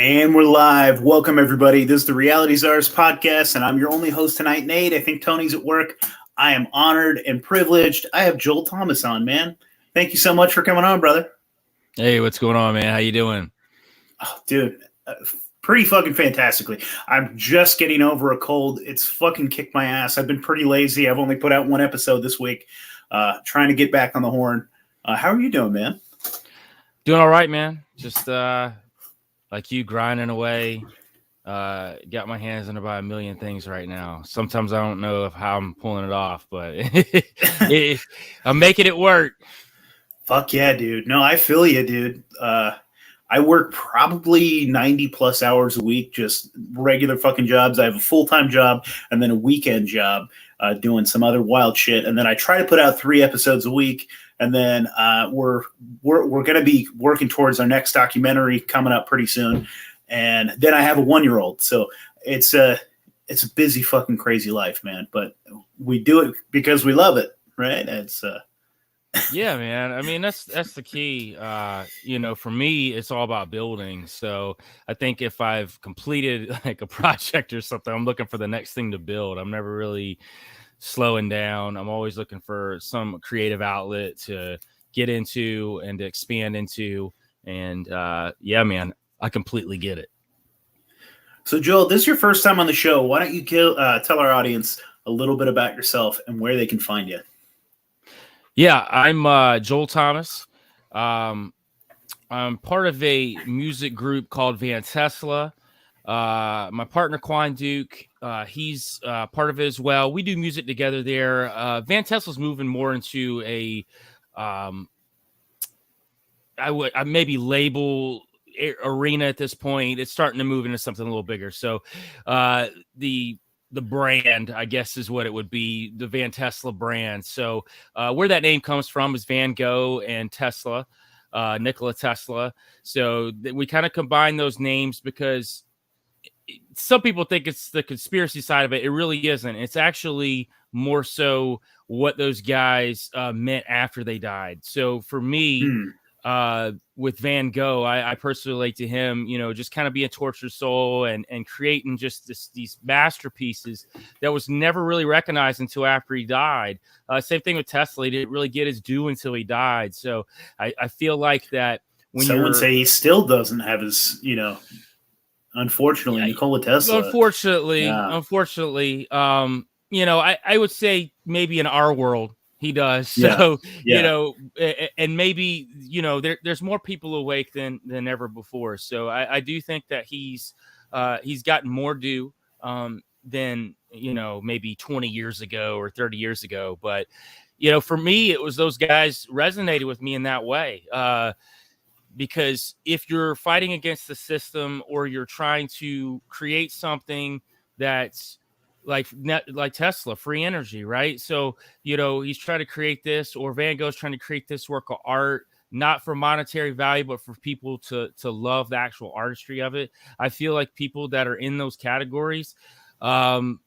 And we're live. Welcome, everybody. This is the Reality Czars podcast, and I'm your only host tonight, Nate. I think Tony's at work. I am honored and privileged. I have Joel Thomas on, man. Thank you so much for coming on, brother. Hey, what's going on, man? How you doing? Oh, dude, pretty fucking fantastically. I'm just getting over a cold. It's fucking kicked my ass. I've been pretty lazy. I've only put out one episode this week, trying to get back on the horn. How are you doing, man? Doing all right, man. Just like you, grinding away. Got my hands in about a million things right now. Sometimes I don't know how I'm pulling it off, but I'm making it work. Fuck yeah, dude. No, I feel you, dude. I work probably 90 plus hours a week, just regular fucking jobs. I have a full-time job and then a weekend job doing some other wild shit. And then I try to put out 3 episodes a week. And then we're going to be working towards our next documentary coming up pretty soon. And then I have a 1-year-old. So it's a busy fucking crazy life, man. But we do it because we love it, right? It's Yeah, man. I mean, that's the key. For me, it's all about building. So I think if I've completed like a project or something, I'm looking for the next thing to build. I'm never really slowing down. I'm always looking for some creative outlet to get into and to expand into. And yeah, man, I completely get it. So, Joel, this is your first time on the show. Why don't you tell our audience a little bit about yourself and where they can find you? Yeah, I'm Joel Thomas. I'm part of a music group called Van Tesla. My partner, Quan Duke, he's part of it as well. We do music together there. Van Tesla's moving more into a, I maybe label arena at this point. It's starting to move into something a little bigger. So the brand, I guess, is what it would be, the Van Tesla brand. So where that name comes from is Van Gogh and Tesla, Nikola Tesla. So we kind of combine those names because some people think it's the conspiracy side of it. It really isn't. It's actually more so what those guys meant after they died. So for me, with Van Gogh, I personally relate to him, just kind of being a tortured soul and creating just these masterpieces that was never really recognized until after he died. Same thing with Tesla. He didn't really get his due until he died. So I feel like that when someone say he still doesn't have his, unfortunately, yeah, Nikola Tesla. Unfortunately, I would say maybe in our world, he does. So, and maybe, there's more people awake than ever before. So I do think that he's gotten more due than, maybe 20 years ago or 30 years ago. But, for me, it was those guys resonated with me in that way. Because if you're fighting against the system or you're trying to create something that's like Tesla, free energy, right? So, he's trying to create this, or Van Gogh's trying to create this work of art, not for monetary value, but for people to love the actual artistry of it. I feel like people that are in those categories have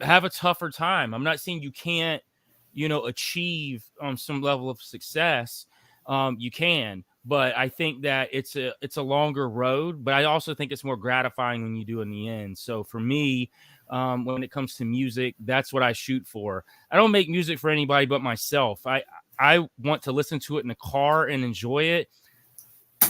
a tougher time. I'm not saying you can't, achieve some level of success. You can, but I think that it's a longer road, but I also think it's more gratifying when you do in the end. So for me, when it comes to music, that's what I shoot for. I don't make music for anybody but myself. I want to listen to it in the car and enjoy it.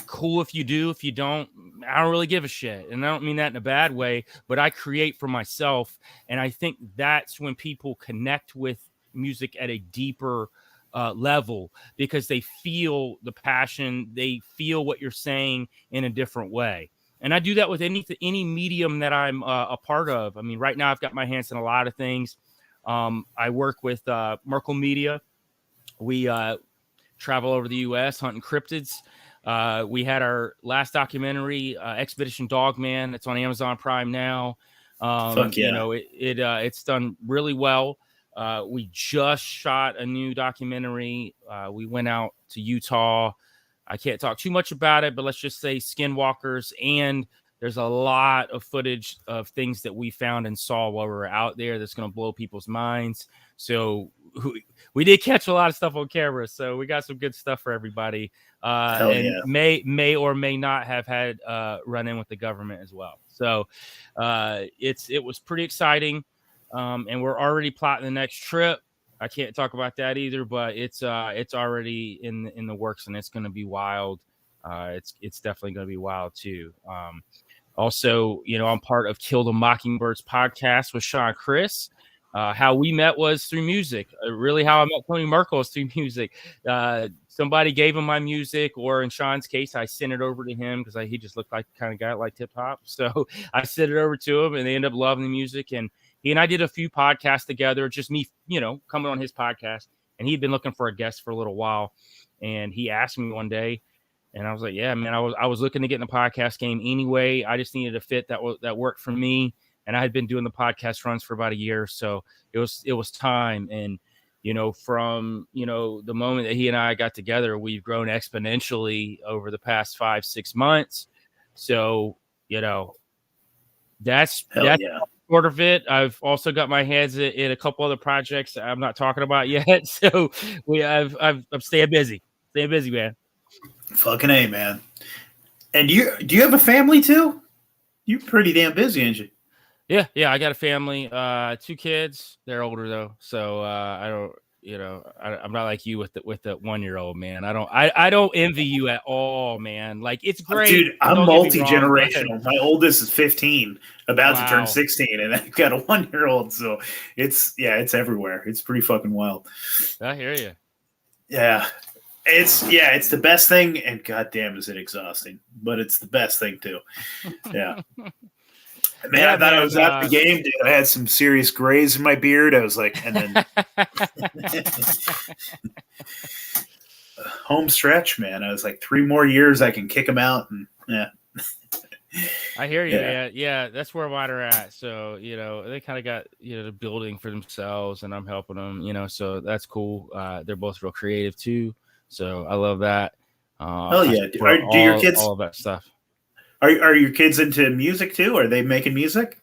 Cool if you do. If you don't, I don't really give a shit. And I don't mean that in a bad way, but I create for myself. And I think that's when people connect with music at a deeper level, because they feel the passion, they feel what you're saying in a different way. And I do that with any medium that I'm a part of. I mean, right now I've got my hands in a lot of things. I work with Merkle Media. We travel over the U.S. hunting cryptids. We had our last documentary, Expedition Dogman. It's on Amazon Prime now. Fuck yeah. It's done really well. We just shot a new documentary. We went out to Utah. I can't talk too much about it, but let's just say skinwalkers. And there's a lot of footage of things that we found and saw while we were out there that's going to blow people's minds. So we did catch a lot of stuff on camera. So we got some good stuff for everybody. And yeah. may or may not have had run in with the government as well. So it was pretty exciting. And we're already plotting the next trip. I can't talk about that either, but it's already in the works, and it's going to be wild. It's definitely going to be wild too. Also, I'm part of Kill the Mockingbirds podcast with Sean Chris. How we met was through music. Really, how I met Tony Merkel is through music. Somebody gave him my music, or in Sean's case, I sent it over to him because he just looked like the kind of guy like hip hop. So I sent it over to him, and they ended up loving the music. And he and I did a few podcasts together, just me, coming on his podcast. And he'd been looking for a guest for a little while. And he asked me one day, and I was like, yeah, man, I was looking to get in the podcast game anyway. I just needed a fit that worked for me. And I had been doing the podcast runs for about a year. So it was time. And, from, the moment that he and I got together, we've grown exponentially over the past 5-6 months. So, that's sort of it. I've also got my hands in a couple other projects I'm not talking about yet. So I'm staying busy, man. Fucking A, man. And do you have a family too? You're pretty damn busy, ain't you? Yeah. I got a family, 2 kids. They're older though. So I don't, I'm not like you with the 1-year-old, man. I don't envy you at all, man. Like, it's great. Dude, I'm multi-generational. My oldest is 15, about to turn 16, and I've got a 1-year-old. So it's everywhere. It's pretty fucking wild. I hear you. Yeah. It's the best thing, and goddamn is it exhausting, but it's the best thing too. Yeah. Man, I thought I was at the game, dude. I had some serious grays in my beard. I was like, and then home stretch, man. I was like, 3 more years, I can kick them out, and yeah. I hear you, man. Yeah, that's where mine are at. So, they kind of got, the building for themselves, and I'm helping them, so that's cool. They're both real creative too. So I love that. Oh yeah. Do your kids all of that stuff? Are your kids into music too? Are they making music?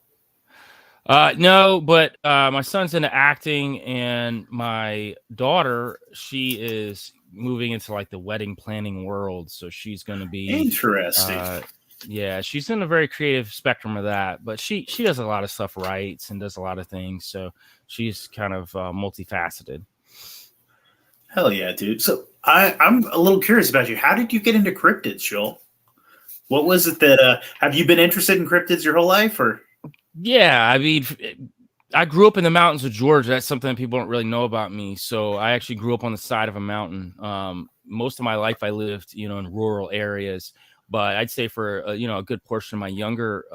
No, but my son's into acting, and my daughter, she is moving into like the wedding planning world. So she's going to be interesting. Yeah, she's in a very creative spectrum of that, but she does a lot of stuff, writes and does a lot of things. So she's kind of multifaceted. Hell yeah, dude. So I'm a little curious about you. How did you get into cryptids, Joel? What was it that have you been interested in cryptids your whole life, or? Yeah, I mean, I grew up in the mountains of Georgia. That's something that people don't really know about me. So I actually grew up on the side of a mountain. Most of my life I lived, in rural areas, but I'd say for a good portion of my younger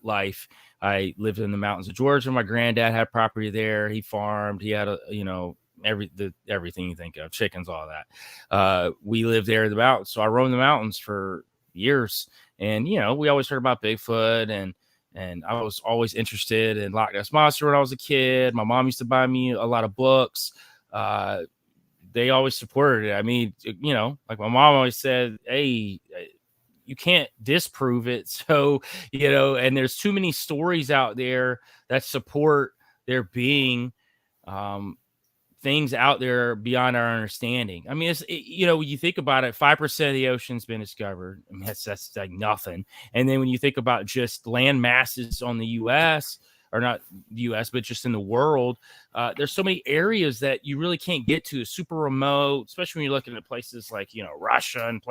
life, I lived in the mountains of Georgia. My granddad had property there. He farmed. He had everything you think of, chickens, all that. We lived there in the mountains. So I roamed the mountains for years, and we always heard about Bigfoot, and I was always interested in Loch Ness Monster when I was a kid. My mom used to buy me a lot of books. They always supported it. I mean, like my mom always said, hey, you can't disprove it. So, and there's too many stories out there that support there being things out there beyond our understanding. I mean, when you think about it, 5% of the ocean's been discovered. I mean, that's like nothing. And then when you think about just land masses on the U.S., or not the U.S., but just in the world, there's so many areas that you really can't get to. Super remote, especially when you're looking at places like, Russia and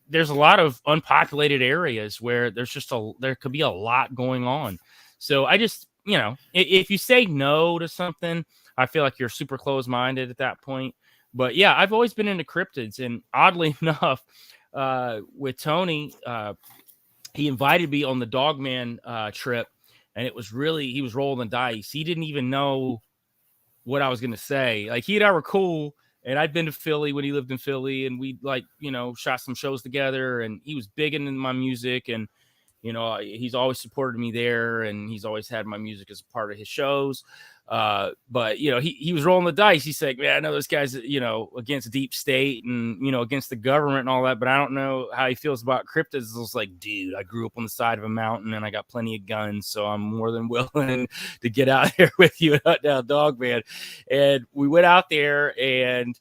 there's a lot of unpopulated areas where there could be a lot going on. So I just, if you say no to something, I feel like you're super closed-minded at that point. But yeah, I've always been into cryptids, and oddly enough, with Tony, he invited me on the Dogman trip, and he was rolling the dice. He didn't even know what I was going to say. Like, he and I were cool, and I'd been to Philly when he lived in Philly, and we shot some shows together, and he was big into my music, and he's always supported me there, and he's always had my music as a part of his shows. But he was rolling the dice. He said, man, I know those guys, against deep state and, against the government and all that, but I don't know how he feels about cryptids. I was like, dude, I grew up on the side of a mountain and I got plenty of guns, so I'm more than willing to get out there with you and hunt down Dogman. And we went out there, and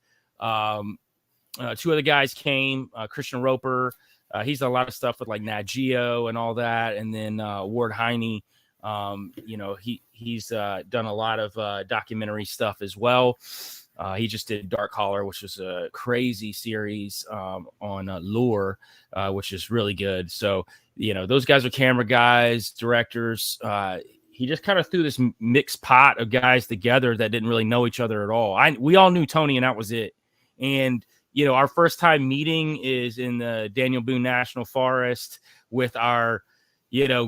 two other guys came, Christian Roper. He's done a lot of stuff with like Nat Geo and all that. And then Ward Heine, he's done a lot of documentary stuff as well. He just did Dark Caller, which was a crazy series on Lure, which is really good. So, those guys are camera guys, directors. He just kind of threw this mixed pot of guys together that didn't really know each other at all. We all knew Tony, and that was it. And, our first time meeting is in the Daniel Boone National Forest with our,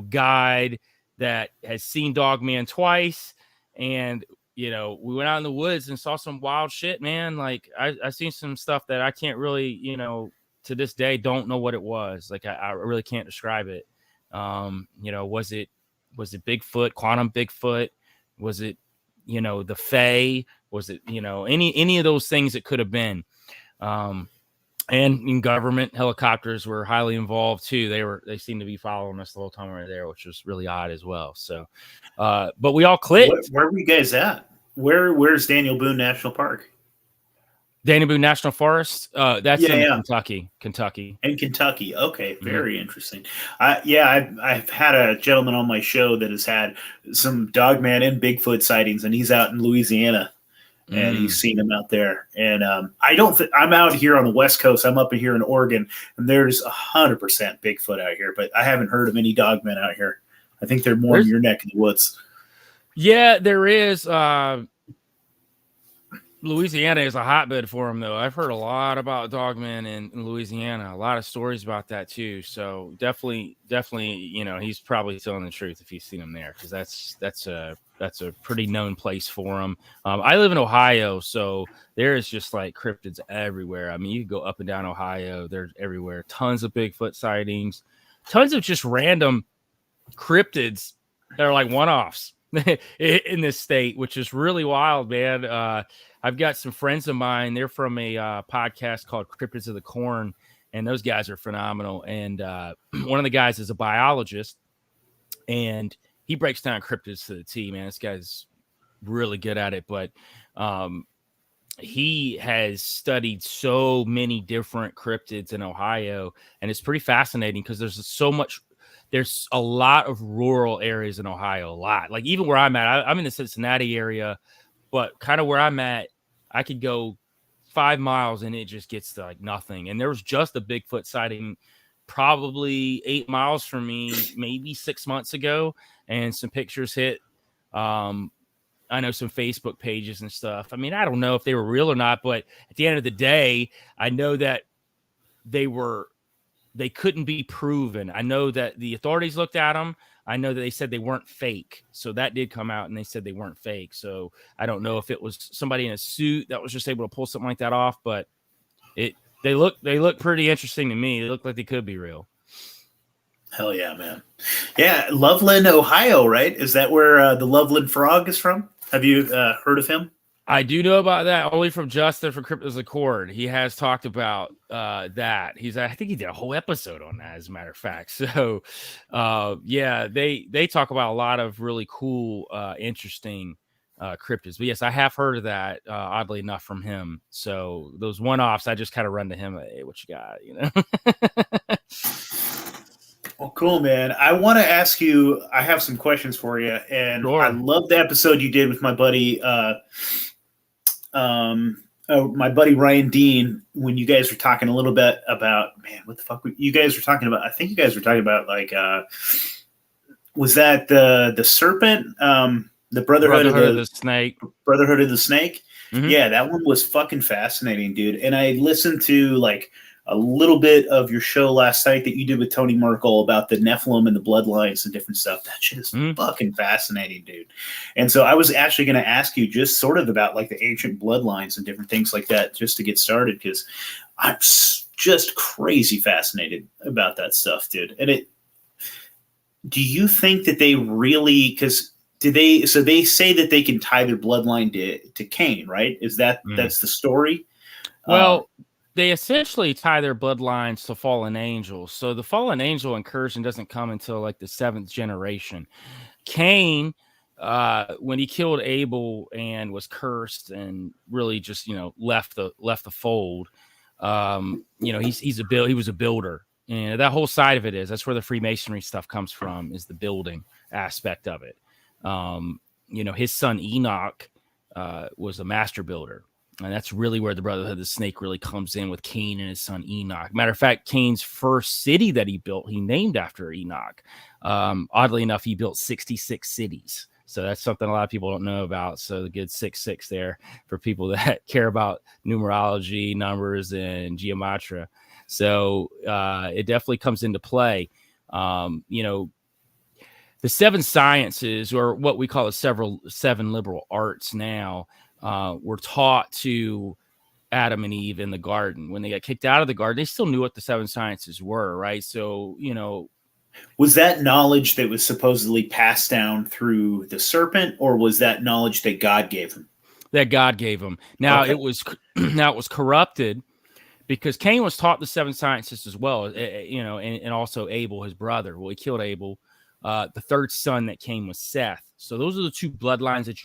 guide that has seen Dogman twice. And, we went out in the woods and saw some wild shit, man. Like I seen some stuff that I can't really, to this day, don't know what it was. Like I really can't describe it. Was it Bigfoot, quantum Bigfoot? Was it, the Fae? Was it, any of those things it could have been? And in government helicopters were highly involved too. They seemed to be following us the whole time we were there, which was really odd as well. So, but we all clicked. Where were you guys at? Where's Daniel Boone National Park? Daniel Boone National Forest. That's in Kentucky. In Kentucky. Okay. Very interesting. I've had a gentleman on my show that has had some Dogman and Bigfoot sightings, and he's out in Louisiana. And he's seen them out there. And I'm out here on the West Coast. I'm up in here in Oregon, and there's 100% Bigfoot out here, but I haven't heard of any Dogmen out here. I think they're more in your neck of the woods. Yeah, there is. Louisiana is a hotbed for them, though. I've heard a lot about Dogmen in Louisiana, a lot of stories about that too. So definitely, he's probably telling the truth if he's seen them there, because that's a pretty known place for him. I live in Ohio, so there is just like cryptids everywhere. I mean, you can go up and down Ohio; they're everywhere. Tons of Bigfoot sightings, tons of just random cryptids that are like one-offs in this state, which is really wild, man. I've got some friends of mine. They're from a podcast called Cryptids of the Corn, and those guys are phenomenal. And one of the guys is a biologist, and he breaks down cryptids to the T, man. This guy's really good at it, but he has studied so many different cryptids in Ohio, and it's pretty fascinating because there's a lot of rural areas in Ohio, a lot. Like even where I'm at, I'm in the Cincinnati area, but kind of where I'm at, I could go 5 miles and it just gets to like nothing. And there was just a Bigfoot sighting probably 8 miles from me, maybe 6 months ago, and some pictures hit. I know some Facebook pages and stuff. I mean, I don't know if they were real or not, but at the end of the day, I know that they couldn't be proven. I know that the authorities looked at them. I know that they said they weren't fake. So that did come out, and they said they weren't fake. So I don't know if it was somebody in a suit that was just able to pull something like that off, but they look pretty interesting to me. They look like they could be real. Hell yeah, man. Yeah, Loveland, Ohio, right? Is that where the Loveland Frog is from? Have you heard of him? I do know about that only from Justin from Cryptids Accord. He has talked about that. I think he did a whole episode on that, as a matter of fact. So, they talk about a lot of really cool, interesting cryptids. But yes, I have heard of that, oddly enough, from him. So those one-offs, I just kind of run to him. Hey, what you got? Well, cool, man. I want to ask you, I have some questions for you. And sure. I love the episode you did with my buddy, my buddy Ryan Dean, when you guys were talking a little bit about, man, what the fuck you guys were talking about? I think you guys were talking about like, was that the serpent, the Brotherhood of the Snake? Brotherhood of the Snake. Mm-hmm. Yeah, that one was fucking fascinating, dude. And I listened to like a little bit of your show last night that you did with Tony Merkel about the Nephilim and the bloodlines and different stuff. That shit is fucking fascinating, dude. And so I was actually going to ask you just sort of about like the ancient bloodlines and different things like that, just to get started, because I'm just crazy fascinated about that stuff, dude. And do you think that they really, because So they say that they can tie their bloodline to Cain, right? Is that's the story? Well, they essentially tie their bloodlines to fallen angels. So the fallen angel incursion doesn't come until like the 7th generation. Cain, when he killed Abel and was cursed and really just left the fold. He was a builder, and that whole side of it that's where the Freemasonry stuff comes from, is the building aspect of it. His son Enoch was a master builder. And that's really where the Brotherhood of the Snake really comes in, with Cain and his son Enoch. Matter of fact, Cain's first city that he built, he named after Enoch. Oddly enough, he built 66 cities. So that's something a lot of people don't know about. So the good 66 there for people that care about numerology, numbers, and geometry. So it definitely comes into play. The 7 sciences, or what we call the 7 liberal arts now, were taught to Adam and Eve in the garden. When they got kicked out of the garden, they still knew what the 7 sciences were, right? So, was that knowledge that was supposedly passed down through the serpent, or was that knowledge that God gave him? That God gave him. Now it was corrupted, because Cain was taught the 7 sciences as well, and also Abel, his brother. Well, he killed Abel. The 3rd son that came was Seth. So those are the 2 bloodlines that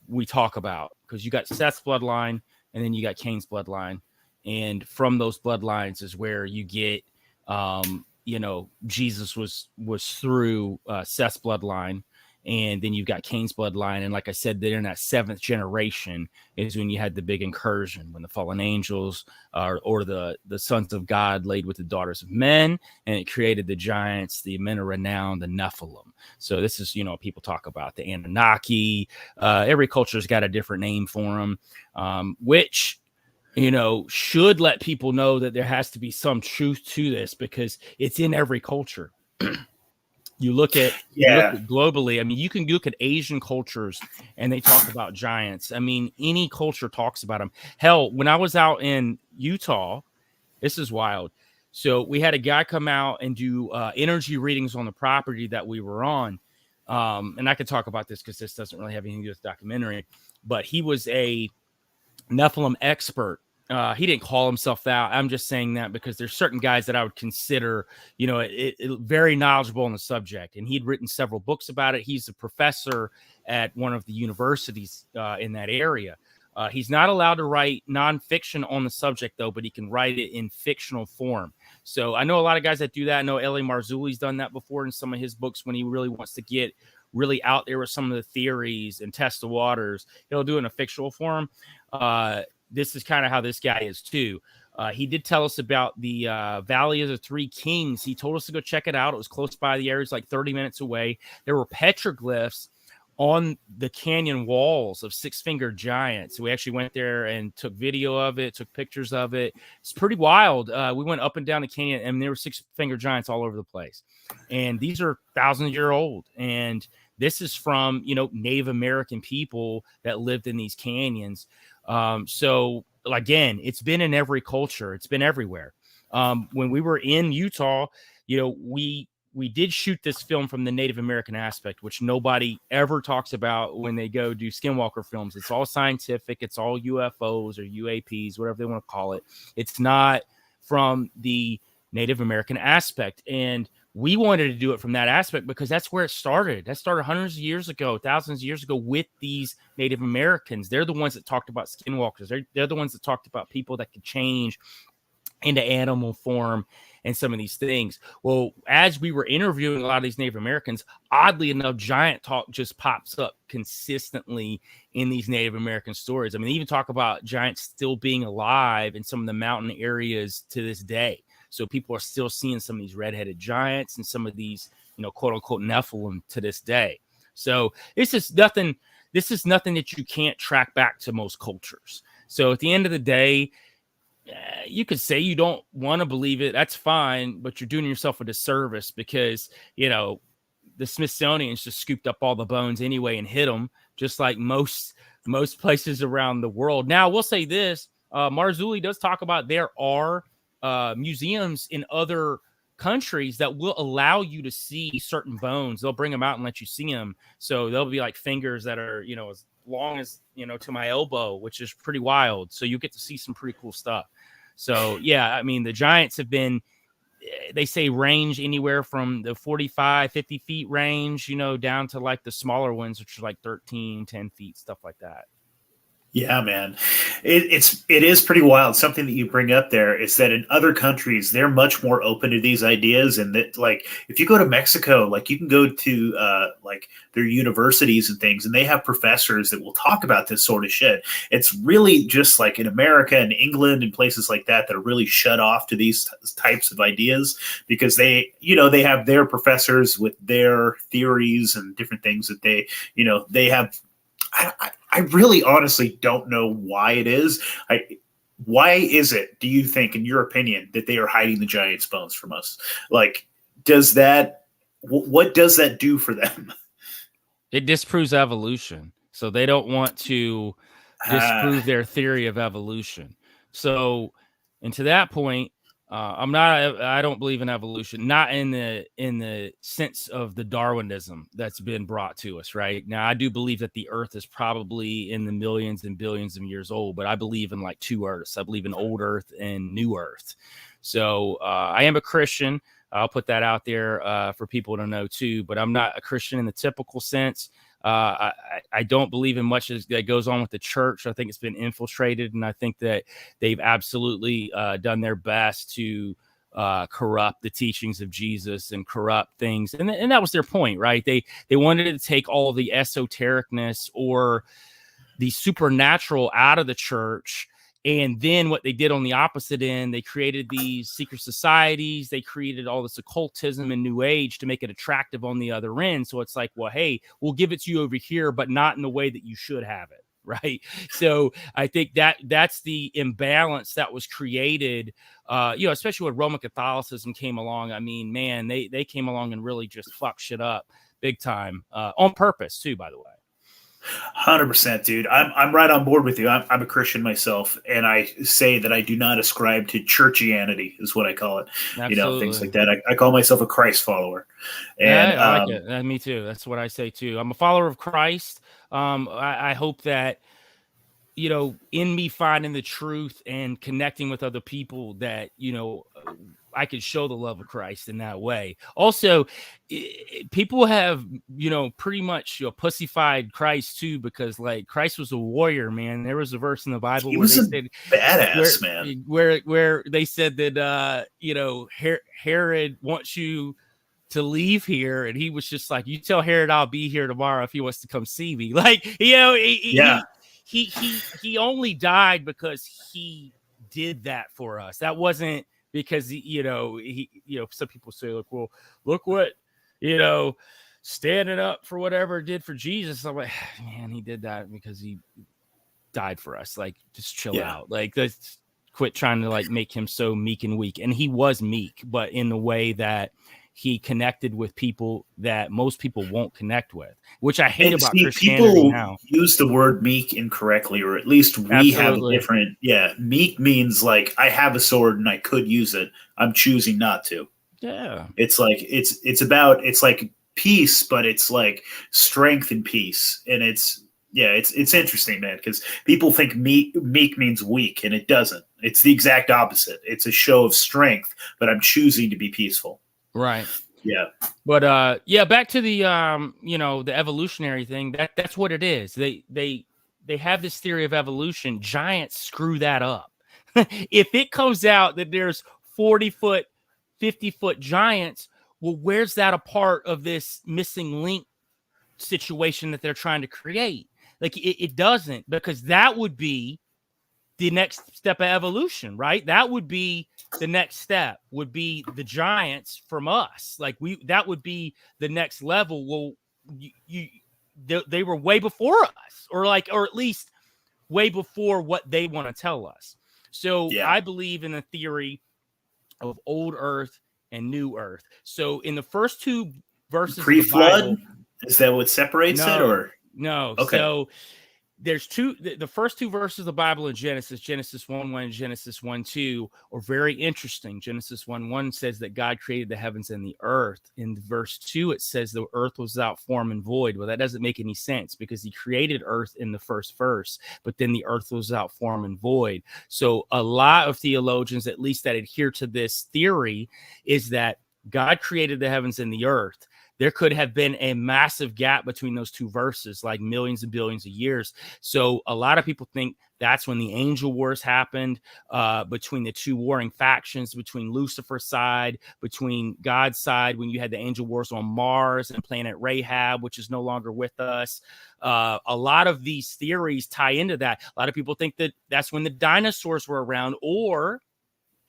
we talk about, because you got Seth's bloodline and then you got Cain's bloodline, and from those bloodlines is where you get Jesus was through Seth's bloodline, and then you've got Cain's bloodline, and like I said, they're in that 7th generation is when you had the big incursion, when the fallen angels or the sons of God laid with the daughters of men, and it created the giants, the men of renown, the Nephilim. So this is, people talk about the Anunnaki. Every culture's got a different name for them, which should let people know that there has to be some truth to this, because it's in every culture. You look at globally. I mean, you can look at Asian cultures and they talk about giants. I mean, any culture talks about them. Hell, when I was out in Utah, this is wild. So we had a guy come out and do energy readings on the property that we were on. And I could talk about this because this doesn't really have anything to do with the documentary, but he was a Nephilim expert. He didn't call himself that. I'm just saying that because there's certain guys that I would consider, very knowledgeable on the subject. And he'd written several books about it. He's a professor at one of the universities in that area. He's not allowed to write nonfiction on the subject, though, but he can write it in fictional form. So I know a lot of guys that do that. I know L.A. Marzulli's done that before in some of his books when he really wants to get really out there with some of the theories and test the waters. He'll do it in a fictional form. This is kind of how this guy is too. He did tell us about the Valley of the Three Kings. He told us to go check it out. It was close by the area. It's like 30 minutes away. There were petroglyphs on the canyon walls of 6-fingered giants. We actually went there and took video of it, took pictures of it. It's pretty wild. We went up and down the canyon, and there were 6-fingered giants all over the place. And these are 1,000-year-old. And this is from, Native American people that lived in these canyons. So again, it's been in every culture. It's been everywhere. When we were in Utah, we did shoot this film from the Native American aspect, which nobody ever talks about when they go do Skinwalker films. It's all scientific. It's all UFOs or UAPs, whatever they want to call it. It's not from the Native American aspect. And we wanted to do it from that aspect because that's where it started. That started hundreds of years ago, thousands of years ago with these Native Americans. They're the ones that talked about skinwalkers. They're the ones that talked about people that could change into animal form and some of these things. Well, as we were interviewing a lot of these Native Americans, oddly enough, giant talk just pops up consistently in these Native American stories. I mean, they even talk about giants still being alive in some of the mountain areas to this day. So people are still seeing some of these redheaded giants and some of these, quote unquote Nephilim to this day. So this is nothing that you can't track back to most cultures. So at the end of the day, you could say you don't want to believe it. That's fine, but you're doing yourself a disservice because, the Smithsonian's just scooped up all the bones anyway and hid them, just like most places around the world. Now, we'll say this, Marzulli does talk about there are museums in other countries that will allow you to see certain bones. They'll bring them out and let you see them. So they'll be like fingers that are, as long as, to my elbow, which is pretty wild. So you get to see some pretty cool stuff. So, yeah, I mean, the giants have been, they say range anywhere from the 45, 50 feet range, down to like the smaller ones, which are like 13, 10 feet, stuff like that. Yeah, man, it is pretty wild. Something that you bring up there is that in other countries they're much more open to these ideas, and that like if you go to Mexico, like you can go to like their universities and things, and they have professors that will talk about this sort of shit. It's really just like in America and England and places like that that are really shut off to these types of ideas because they have their professors with their theories and different things that they have. I really honestly don't know why it is. Why is it, do you think, in your opinion, that they are hiding the Giants' bones from us? Like, what does that do for them? It disproves evolution. So they don't want to disprove their theory of evolution. So, and to that point, I don't believe in evolution, not in the sense of the Darwinism that's been brought to us right now. I do believe that the earth is probably in the millions and billions of years old, but I believe in like two earths. I believe in old earth and new earth. So I am a Christian. I'll put that out there for people to know too, but I'm not a Christian in the typical sense. I don't believe in much that goes on with the church. I think it's been infiltrated, and I think that they've absolutely done their best to corrupt the teachings of Jesus and corrupt things. And that was their point, right? They wanted to take all the esotericness or the supernatural out of the church. And then what they did on the opposite end, they created these secret societies. They created all this occultism and new age to make it attractive on the other end. So it's like, well, hey, we'll give it to you over here, but not in the way that you should have it. Right. So I think that's the imbalance that was created, especially when Roman Catholicism came along. I mean, man, they came along and really just fucked shit up big time on purpose, too, by the way. 100%, dude. I'm right on board with you. I'm a Christian myself, and I say that I do not ascribe to churchianity, is what I call it. Absolutely. Things like that. I call myself a Christ follower. And I like it. Me too. That's what I say too. I'm a follower of Christ. I hope that in me finding the truth and connecting with other people that I could show the love of Christ in that way. Also, people have, pretty much pussyfied Christ too, because like Christ was a warrior, man. There was a verse in the Bible where they said badass, man. Where they said that Herod wants you to leave here, and he was just like, you tell Herod I'll be here tomorrow if he wants to come see me. Like, he only died because he did that for us. That wasn't because some people say, like, well, look what standing up for whatever it did for Jesus. I'm like, man, he did that because he died for us. Like, just chill out. Like, let's quit trying to like make him so meek and weak. And he was meek, but in the way that he connected with people that most people won't connect with, which I hate about Christianity people now. Use the word meek incorrectly, or at least we have a different. Yeah, meek means like I have a sword and I could use it. I'm choosing not to. Yeah, it's like it's like peace, but it's like strength and peace, and it's interesting, man, because people think meek means weak, and it doesn't. It's the exact opposite. It's a show of strength, but I'm choosing to be peaceful. Right. Yeah. But back to the the evolutionary thing. That's what it is. They have this theory of evolution. Giants screw that up. If it comes out that there's 40-foot, 50-foot giants, well, where's that a part of this missing link situation that they're trying to create? Like it doesn't, because that would be the next step of evolution, right? That would be the next step, would be the giants from us. Like that would be the next level. Well, they were way before us, or at least way before what they want to tell us. So I believe in the theory of old earth and new earth. So in the first two verses, pre-flood, is that what separates it, or no? Okay. So there's the first two verses of the Bible in Genesis 1:1 and Genesis 1:2 are very interesting. Genesis 1:1 says that God created the heavens and the earth. In verse 2, it says the earth was without form and void. Well, that doesn't make any sense because he created earth in the first verse, but then the earth was without form and void. So a lot of theologians, at least that adhere to this theory, is that God created the heavens and the earth. There could have been a massive gap between those two verses, like millions and billions of years. So a lot of people think that's when the angel wars happened, between the two warring factions, between Lucifer's side, between God's side, when you had the angel wars on Mars and planet Rahab, which is no longer with us. A lot of these theories tie into that. A lot of people think that that's when the dinosaurs were around, or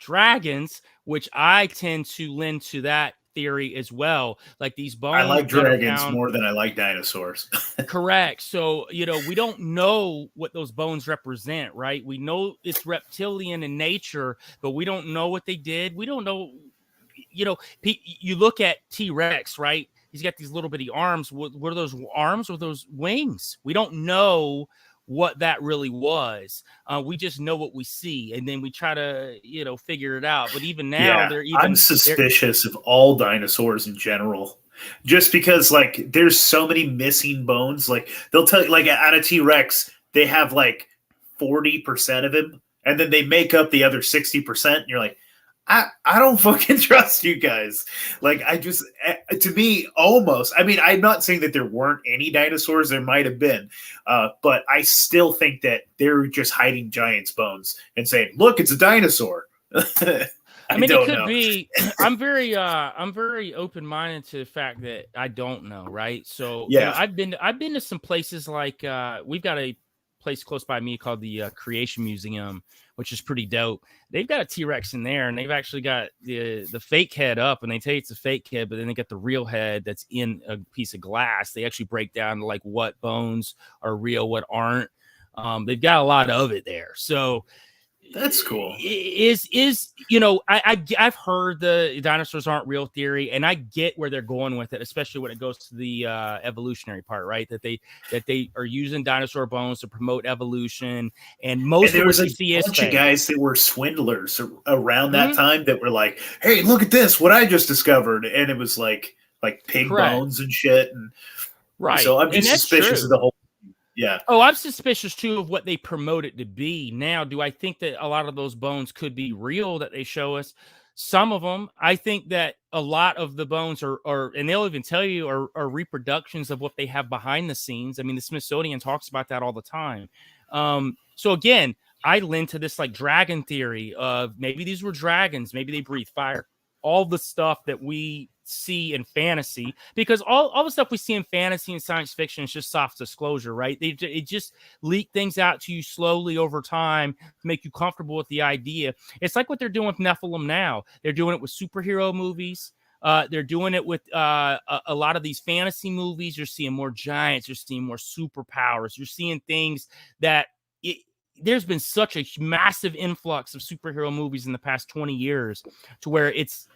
dragons, which I tend to lend to that theory as well. Like these bones, I like dragons more than I like dinosaurs. Correct. So, we don't know what those bones represent, right? We know it's reptilian in nature, but we don't know what they did. We don't know, you look at T-Rex, right? He's got these little bitty arms. What are those arms or those wings? We don't know what that really was. We just know what we see, and then we try to, figure it out. But even now, I'm suspicious of all dinosaurs in general, just because like there's so many missing bones. Like they'll tell you, like out of T-Rex, they have like 40% of him, and then they make up the other 60%. And you're like, I don't fucking trust you guys. Like, to me, almost, I mean, I'm not saying that there weren't any dinosaurs. There might have been. But I still think that they're just hiding giant's bones and saying, look, it's a dinosaur. I mean, it could be. I'm very open-minded to the fact that I don't know. Right. So yeah, I've been to some places like, we've got a place close by me called the Creation Museum, which is pretty dope. They've got a T-Rex in there, and they've actually got the fake head up, and they tell you it's a fake head, but then they got the real head that's in a piece of glass. They actually break down like what bones are real, what aren't. They've got a lot of it there. So that's cool. I've heard the dinosaurs aren't real theory, and I get where they're going with it, especially when it goes to the evolutionary part, right? That they are using dinosaur bones to promote evolution, and most of what you see is bunch of guys that were swindlers around that time that were like, "Hey, look at this! What I just discovered," and it was like pig bones and shit. And right. So I'm just suspicious of the whole. Yeah. Oh, I'm suspicious too of what they promote it to be. Now, do I think that a lot of those bones could be real that they show us? Some of them. I think that a lot of the bones are, and they'll even tell you, are reproductions of what they have behind the scenes. I mean, the Smithsonian talks about that all the time. So again, I lend to this like dragon theory of maybe these were dragons, maybe they breathe fire. All the stuff that we see in fantasy, because all the stuff we see in fantasy and science fiction is just soft disclosure, right? It just leak things out to you slowly over time to make you comfortable with the idea. It's like what they're doing with Nephilim now. They're doing it with superhero movies. They're doing it with a lot of these fantasy movies. You're seeing more giants. You're seeing more superpowers. You're seeing things that there's been such a massive influx of superhero movies in the past 20 years to where it's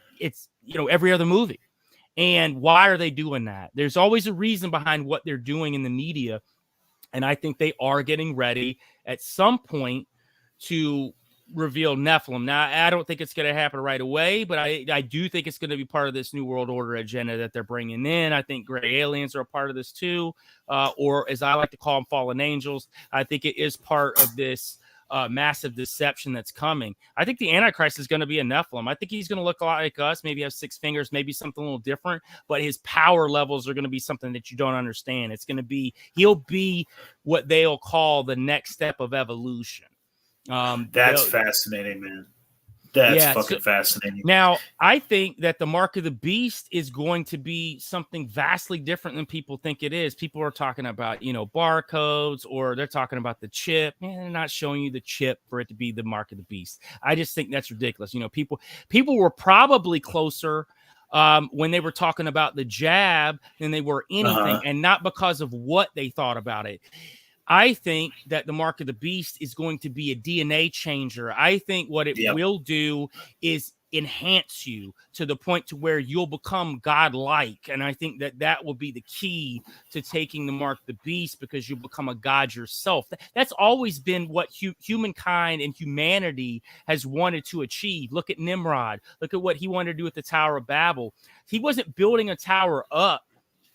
every other movie. And why are they doing that? There's always a reason behind what they're doing in the media. And I think they are getting ready at some point to reveal Nephilim. Now, I don't think it's going to happen right away, but I do think it's going to be part of this New World Order agenda that they're bringing in. I think gray aliens are a part of this too, or as I like to call them, fallen angels. I think it is part of this massive deception that's coming. I think the Antichrist is going to be a Nephilim. I think he's going to look a lot like us, maybe have 6 fingers, maybe something a little different, but his power levels are going to be something that you don't understand. He'll be what they'll call the next step of evolution. That's fascinating, man. That's fucking fascinating. Now, I think that the mark of the beast is going to be something vastly different than people think it is. People are talking about, barcodes, or they're talking about the chip. Man, they're not showing you the chip for it to be the mark of the beast. I just think that's ridiculous. People were probably closer when they were talking about the jab than they were anything, and not because of what they thought about it. I think that the mark of the beast is going to be a DNA changer. I think what it will do is enhance you to the point to where you'll become godlike. And I think that that will be the key to taking the mark of the beast, because you'll become a god yourself. That's always been what humankind and humanity has wanted to achieve. Look at Nimrod. Look at what he wanted to do with the Tower of Babel. He wasn't building a tower up.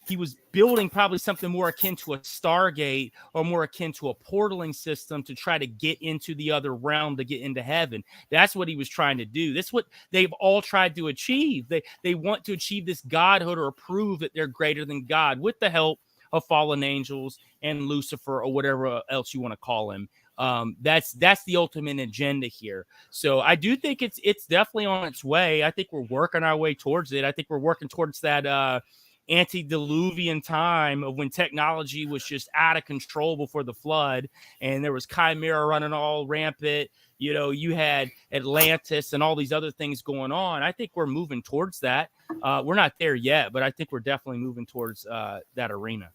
He was building probably something more akin to a Stargate or more akin to a portaling system to try to get into the other realm, to get into heaven. That's what he was trying to do. That's what they've all tried to achieve. They want to achieve this godhood or prove that they're greater than God with the help of fallen angels and Lucifer or whatever else you want to call him. That's the ultimate agenda here. So I do think it's definitely on its way. I think we're working our way towards it. I think we're working towards that antediluvian time of when technology was just out of control before the flood, and there was Chimera running all rampant. You know, you had Atlantis and all these other things going on. I think we're moving towards that. We're not there yet, but I think we're definitely moving towards that arena.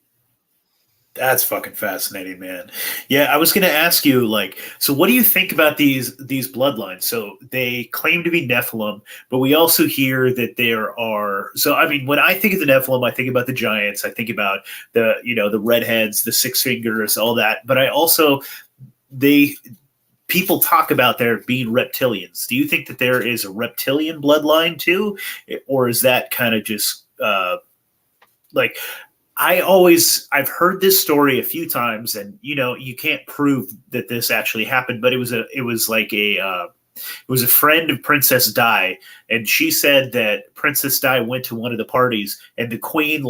That's fucking fascinating, man. Yeah, I was going to ask you, like, so what do you think about these bloodlines? So they claim to be Nephilim, but we also hear that there are. So I mean, when I think of the Nephilim, I think about the giants. I think about the redheads, the six fingers, all that. But I also people talk about there being reptilians. Do you think that there is a reptilian bloodline too, or is that kind of just like? I've heard this story a few times, and you can't prove that this actually happened, but it was a friend of Princess Di, and she said that Princess Di went to one of the parties, and the queen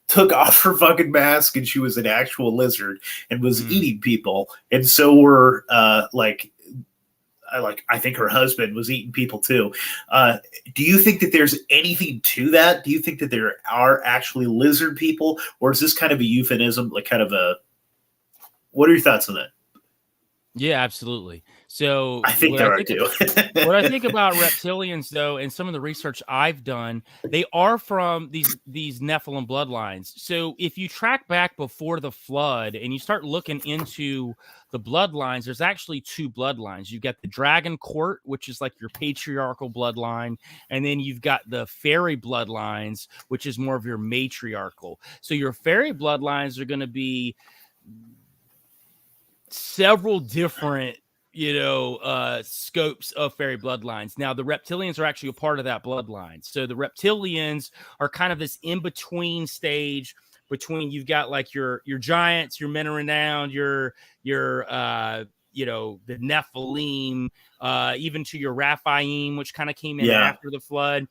took off her fucking mask, and she was an actual lizard and was eating people, and so were I think her husband was eating people too. Do you think that there's anything to that? Do you think that there are actually lizard people, or is this kind of a euphemism, what are your thoughts on that? Yeah, absolutely. So I think there are too. What I think about reptilians, though, and some of the research I've done, they are from these Nephilim bloodlines. So if you track back before the flood and you start looking into the bloodlines, there's actually two bloodlines. You've got the Dragon Court, which is like your patriarchal bloodline, and then you've got the fairy bloodlines, which is more of your matriarchal. So your fairy bloodlines are going to be several different scopes of fairy bloodlines. Now, the reptilians are actually a part of that bloodline. So the reptilians are kind of this in-between stage between, you've got like your giants, your men of renown, your the Nephilim, even to your Raphaim, which kind of came in after the flood.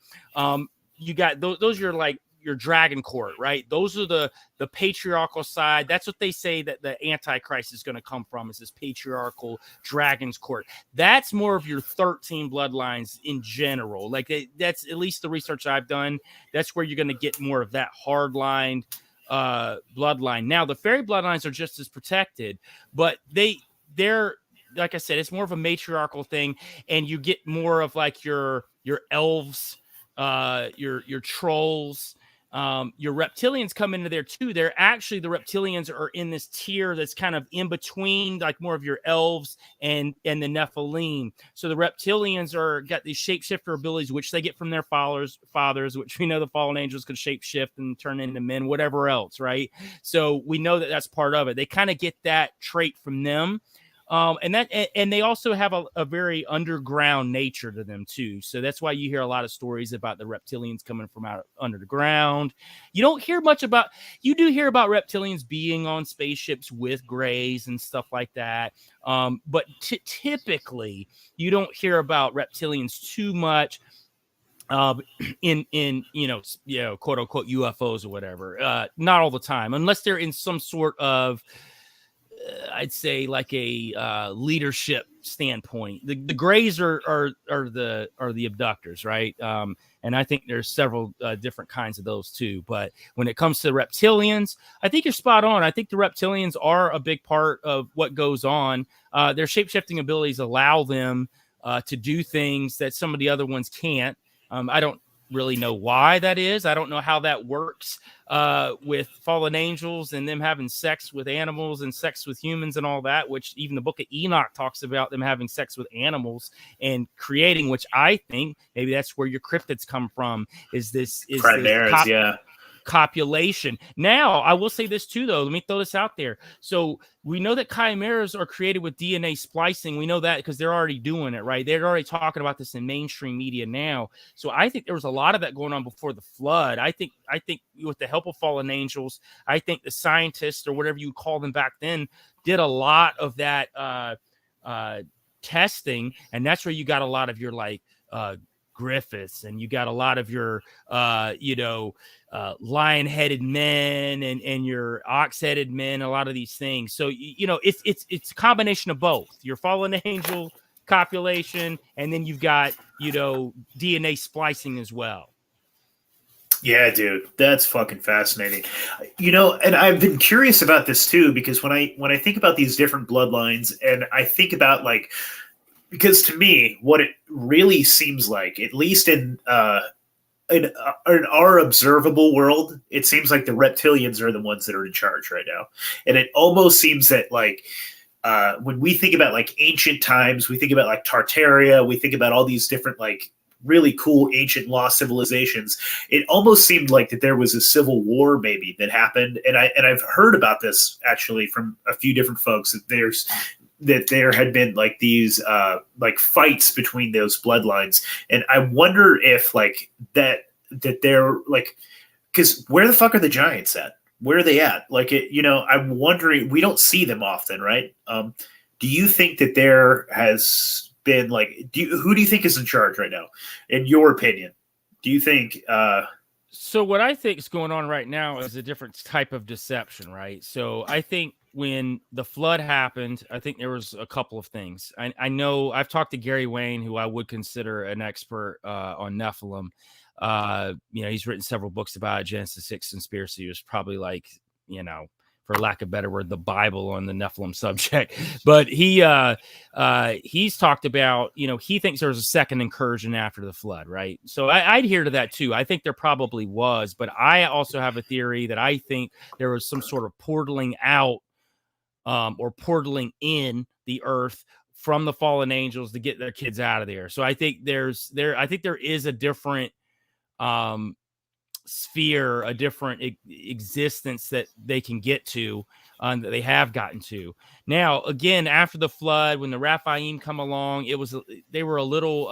You got those are like your Dragon Court, right? Those are the patriarchal side. That's what they say that the Antichrist is going to come from, is this patriarchal Dragon's Court. That's more of your 13 bloodlines in general. That's at least the research I've done. That's where you're going to get more of that hard-lined bloodline. Now, the fairy bloodlines are just as protected, but they're like I said, it's more of a matriarchal thing, and you get more of like your elves, your trolls. Your reptilians come into there too. The reptilians are in this tier that's kind of in between, like more of your elves and the Nephilim. So the reptilians got these shapeshifter abilities, which they get from their fathers, which we know the fallen angels could shapeshift and turn into men, whatever else, right? So we know that that's part of it. They kind of get that trait from them. And they also have a very underground nature to them too. So that's why you hear a lot of stories about the reptilians coming from out under the ground. You don't hear much about, you do hear about reptilians being on spaceships with Greys and stuff like that. But typically you don't hear about reptilians too much in quote unquote UFOs or whatever. Not all the time, unless they're in some sort of I'd say like a leadership standpoint. The Greys are the abductors, right? And I think there's several different kinds of those too. But when it comes to reptilians, I think you're spot on. I think the reptilians are a big part of what goes on. Their shape-shifting abilities allow them to do things that some of the other ones can't. I don't really know why that is. I don't know how that works with fallen angels and them having sex with animals and sex with humans and all that, which even the book of Enoch talks about them having sex with animals and creating, which I think maybe that's where your cryptids come from, is this copulation. Now, I will say this too, though. Let me throw this out there. So we know that chimeras are created with DNA splicing. We know that because they're already doing it, right? They're already talking about this in mainstream media now. So I think there was a lot of that going on before the flood. I think with the help of fallen angels, I think the scientists or whatever you call them back then did a lot of that testing, and that's where you got a lot of your Griffiths, and you got a lot of your lion-headed men and your ox-headed men, a lot of these things. So it's a combination of both your fallen angel copulation, and then you've got DNA splicing as well. Yeah, dude, that's fucking fascinating. And I've been curious about this too, because when I think about these different bloodlines, and I think about because to me, what it really seems like, at least in our observable world, it seems like the reptilians are the ones that are in charge right now. And it almost seems that when we think about ancient times, we think about Tartaria, we think about all these different really cool ancient lost civilizations. It almost seemed like that there was a civil war maybe that happened. And I've heard about this actually from a few different folks, that there had been these fights between those bloodlines. And I wonder if that they're because where the fuck are the giants at? Where are they at? I'm wondering, we don't see them often, right? Do you think that there has been who do you think is in charge right now, in your opinion? Do you think so what I think is going on right now is a different type of deception, right? So I think when the flood happened, I think there was a couple of things. I know I've talked to Gary Wayne, who I would consider an expert on Nephilim. He's written several books about it. Genesis 6 Conspiracy was probably for lack of a better word, the Bible on the Nephilim subject. But he's talked about, he thinks there was a second incursion after the flood, right? So I'd hear to that too. I think there probably was, but I also have a theory that I think there was some sort of portaling out or portaling in the earth from the fallen angels to get their kids out of there. So I think there is a different sphere, a different existence that they can get to, that they have gotten to. Now, again, after the flood, when the Raphaim come along, they were a little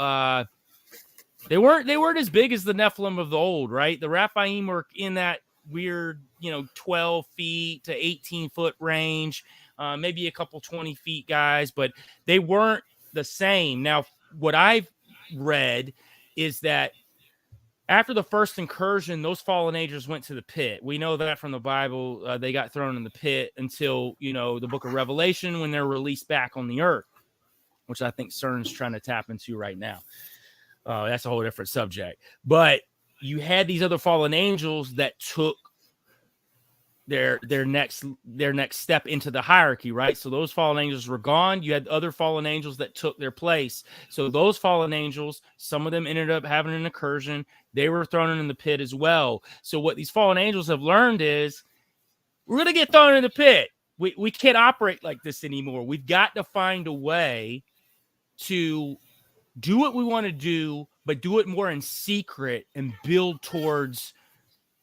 they weren't as big as the Nephilim of the old, right? The Raphaim were in that weird 12 feet to 18 foot range, maybe a couple 20 feet guys, but they weren't the same. Now, what I've read is that after the first incursion, those fallen angels went to the pit. We know that from the Bible. They got thrown in the pit until, the book of Revelation, when they're released back on the earth, which I think CERN's trying to tap into right now. That's a whole different subject. But you had these other fallen angels that took their next step into the hierarchy, right? So those fallen angels were gone. You had other fallen angels that took their place. So those fallen angels, some of them ended up having an incursion. They were thrown in the pit as well. So what these fallen angels have learned is, we're going to get thrown in the pit. We can't operate like this anymore. We've got to find a way to do what we want to do, but do it more in secret and build towards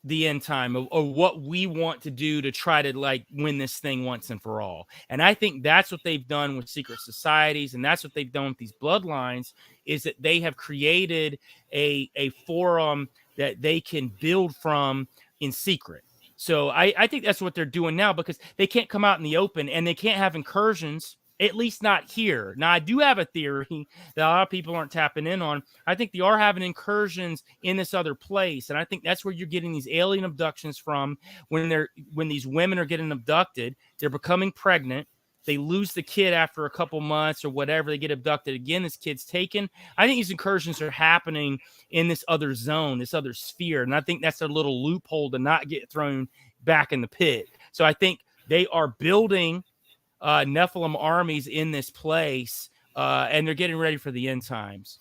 the end time of what we want to do to try to win this thing once and for all. And I think that's what they've done with secret societies, and that's what they've done with these bloodlines, is that they have created a forum that they can build from in secret. So I think that's what they're doing now, because they can't come out in the open and they can't have incursions, at least not here. Now, I do have a theory that a lot of people aren't tapping in on. I think they are having incursions in this other place, and I think that's where you're getting these alien abductions from. When these women are getting abducted, they're becoming pregnant. They lose the kid after a couple months or whatever. They get abducted again. This kid's taken. I think these incursions are happening in this other zone, this other sphere, and I think that's a little loophole to not get thrown back in the pit. So I think they are building Nephilim armies in this place, and they're getting ready for the end times.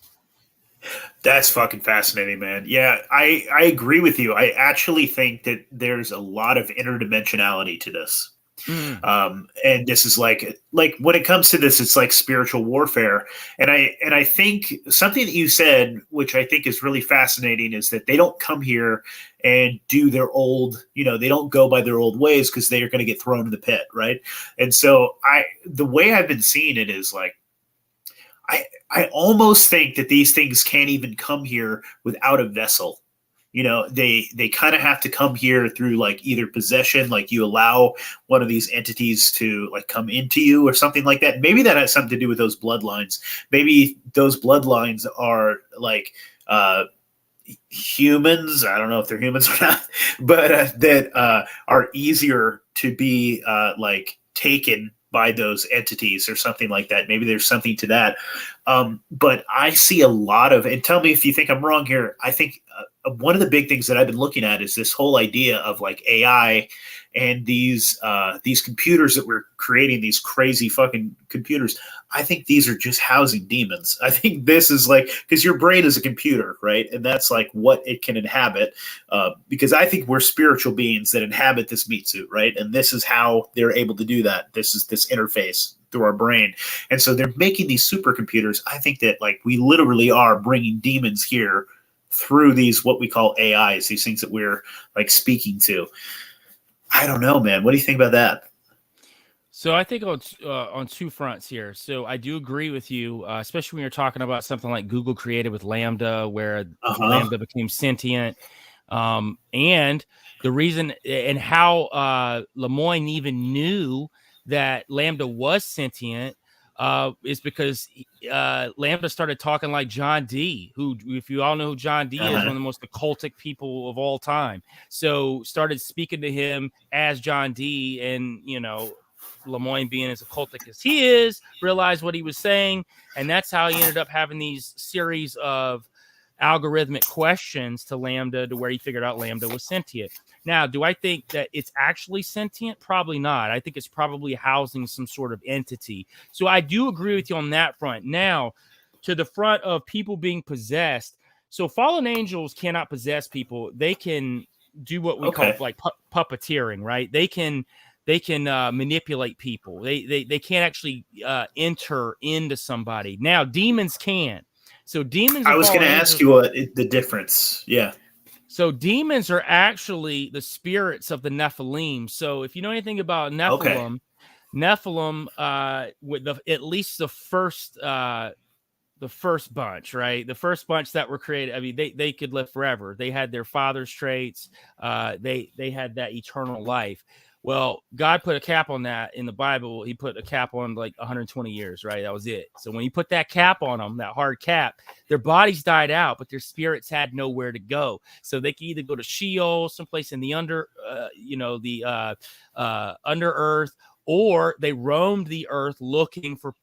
That's fucking fascinating, man. Yeah, I agree with you. I actually think that there's a lot of interdimensionality to this. Mm. And this is like when it comes to this, it's like spiritual warfare. And I think something that you said, which I think is really fascinating, is that they don't come here and do their old, they don't go by their old ways because they are going to get thrown in the pit, right? And so the way I've been seeing it is like I almost think that these things can't even come here without a vessel. They kind of have to come here through like either possession, like you allow one of these entities to like come into you or something like that. Maybe that has something to do with those bloodlines. Maybe those bloodlines are like humans. I don't know if they're humans or not, but that are easier to be like taken by those entities or something like that. Maybe there's something to that. But I see a lot of, and tell me if you think I'm wrong here. I think one of the big things that I've been looking at is this whole idea of like AI and these computers that we're creating, these crazy fucking computers. I think these are just housing demons. I think this is like, because your brain is a computer, right? And that's like what it can inhabit. Because I think we're spiritual beings that inhabit this meat suit, right? And this is how they're able to do that. This is this interface through our brain. And so they're making these supercomputers. I think that like we literally are bringing demons here through these, what we call AIs, these things that we're like speaking to. I don't know, man. What do you think about that? So I think on two fronts here. So I do agree with you, especially when you're talking about something like Google created with Lambda, where Lambda became sentient, and the reason and how Lemoyne even knew that Lambda was sentient is because Lambda started talking like John Dee, who, if you all know who John Dee is, one of the most occultic people of all time. So started speaking to him as John Dee, and Lemoyne, being as occultic as he is, realized what he was saying, and that's how he ended up having these series of algorithmic questions to Lambda, to where he figured out Lambda was sentient. Now, do I think that it's actually sentient? Probably not. I think it's probably housing some sort of entity. So I do agree with you on that front. Now, to the front of people being possessed. So fallen angels cannot possess people. They can do what we call like puppeteering, right? They can manipulate people. They can't actually enter into somebody. Now, demons can. So demons. I was going to ask you what the difference. Yeah. So demons are actually the spirits of the Nephilim. So if you know anything about Nephilim, Nephilim, with at least the first bunch, right? The first bunch that were created. I mean, they could live forever. They had their father's traits. They had that eternal life. Well, God put a cap on that in the Bible. He put a cap on like 120 years, right? That was it. So when he put that cap on them, that hard cap, their bodies died out, but their spirits had nowhere to go. So they could either go to Sheol, someplace in the under earth, or they roamed the earth looking for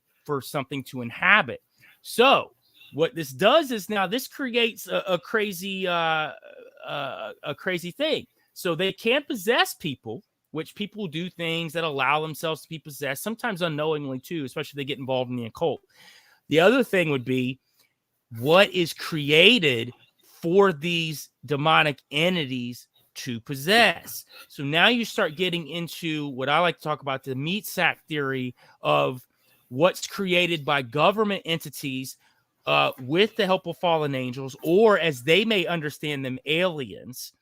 something to inhabit. So what this does is now this creates a crazy thing. So they can't possess people, which people do things that allow themselves to be possessed, sometimes unknowingly too, especially if they get involved in the occult. The other thing would be what is created for these demonic entities to possess. So now you start getting into what I like to talk about, the meat sack theory of what's created by government entities with the help of fallen angels, or as they may understand them, aliens,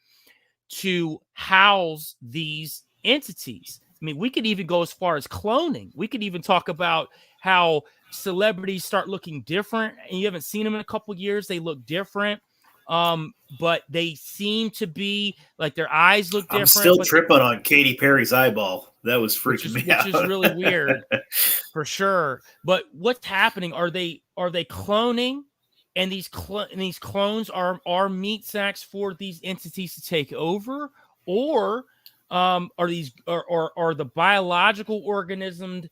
to house these entities. I mean, we could even go as far as cloning. We could even talk about how celebrities start looking different, and you haven't seen them in a couple of years. They look different, but they seem to be like their eyes look different. I'm still tripping on Katy Perry's eyeball. That was freaking me out. Which is really weird, for sure. But what's happening? Are they cloning? And these clones are meat sacks for these entities to take over, or are the biological organismed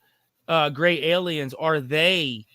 gray aliens? Are they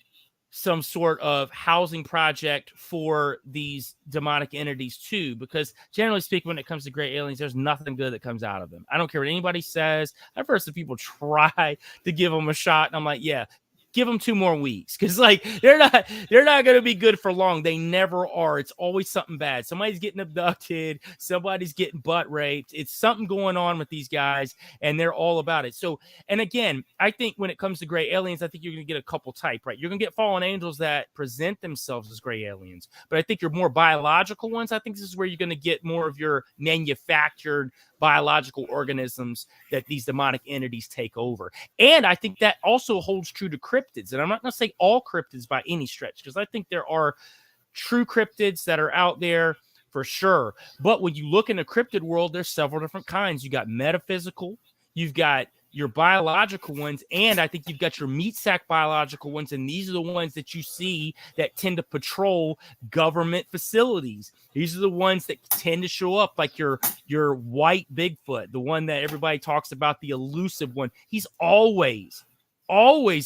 some sort of housing project for these demonic entities too? Because generally speaking, when it comes to gray aliens, there's nothing good that comes out of them. I don't care what anybody says. I've heard some people try to give them a shot, and I'm like, yeah, give them 2 more weeks, because like they're not going to be good for long. They never are. It's always something bad. Somebody's getting abducted. Somebody's getting butt raped. It's something going on with these guys, and they're all about it. So, and again, I think when it comes to gray aliens, I think you're going to get a couple type, right? You're going to get fallen angels that present themselves as gray aliens, but I think your more biological ones, I think this is where you're going to get more of your manufactured biological organisms that these demonic entities take over. And I think that also holds true to cryptids. And I'm not going to say all cryptids by any stretch, because I think there are true cryptids that are out there for sure. But when you look in the cryptid world, there's several different kinds. You got metaphysical, you've got your biological ones, and I think you've got your meat sack biological ones, and these are the ones that you see that tend to patrol government facilities. These are the ones that tend to show up, like your white Bigfoot, the one that everybody talks about, the elusive one. He's always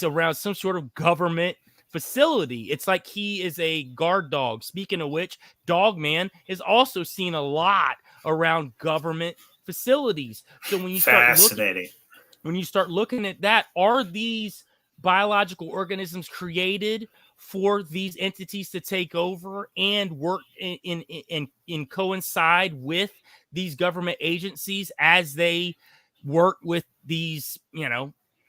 around some sort of government facility. It's like he is a guard dog. Speaking of which, Dogman is also seen a lot around government facilities. So when you start looking at that, are these biological organisms created for these entities to take over and work in coincide with these government agencies as they work with these,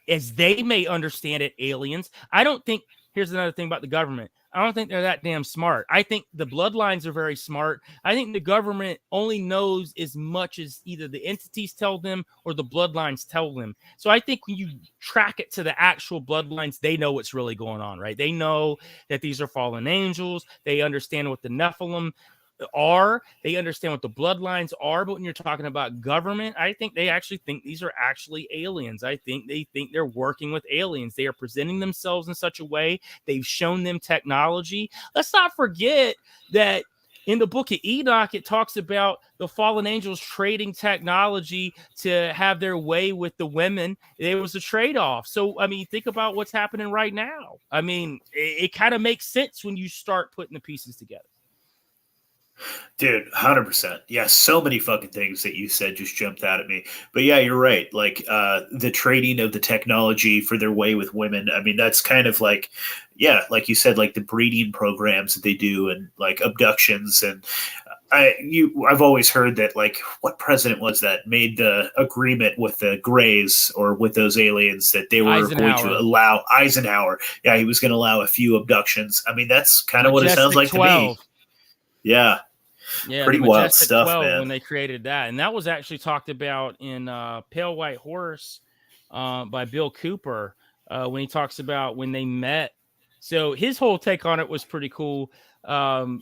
as they may understand it, aliens? I don't think, here's another thing about the government, I don't think they're that damn smart. I think the bloodlines are very smart. I think the government only knows as much as either the entities tell them or the bloodlines tell them. So I think when you track it to the actual bloodlines, they know what's really going on, right? They know that these are fallen angels. They understand what the Nephilim are. They understand what the bloodlines are. But when you're talking about government, I think they actually think these are actually aliens. I think they think they're working with aliens. They are presenting themselves in such a way. They've shown them technology. Let's not forget that in the book of Enoch, it talks about the fallen angels trading technology to have their way with the women. It was a trade-off. So, I mean, think about what's happening right now. I mean, it kind of makes sense when you start putting the pieces together. Dude, 100%. Yeah, so many fucking things that you said just jumped out at me. But yeah, you're right. Like the trading of the technology for their way with women. I mean, that's kind of like, yeah, like you said, like the breeding programs that they do and like abductions. And I've always heard that, like, what president was that made the agreement with the Greys or with those aliens that they were going to allow Eisenhower? Yeah, he was going to allow a few abductions. I mean, that's kind of what it sounds like 12. To me. Yeah, pretty wild stuff, 12, man. When they created that, and that was actually talked about in Pale White Horse by Bill Cooper when he talks about when they met. So his whole take on it was pretty cool. How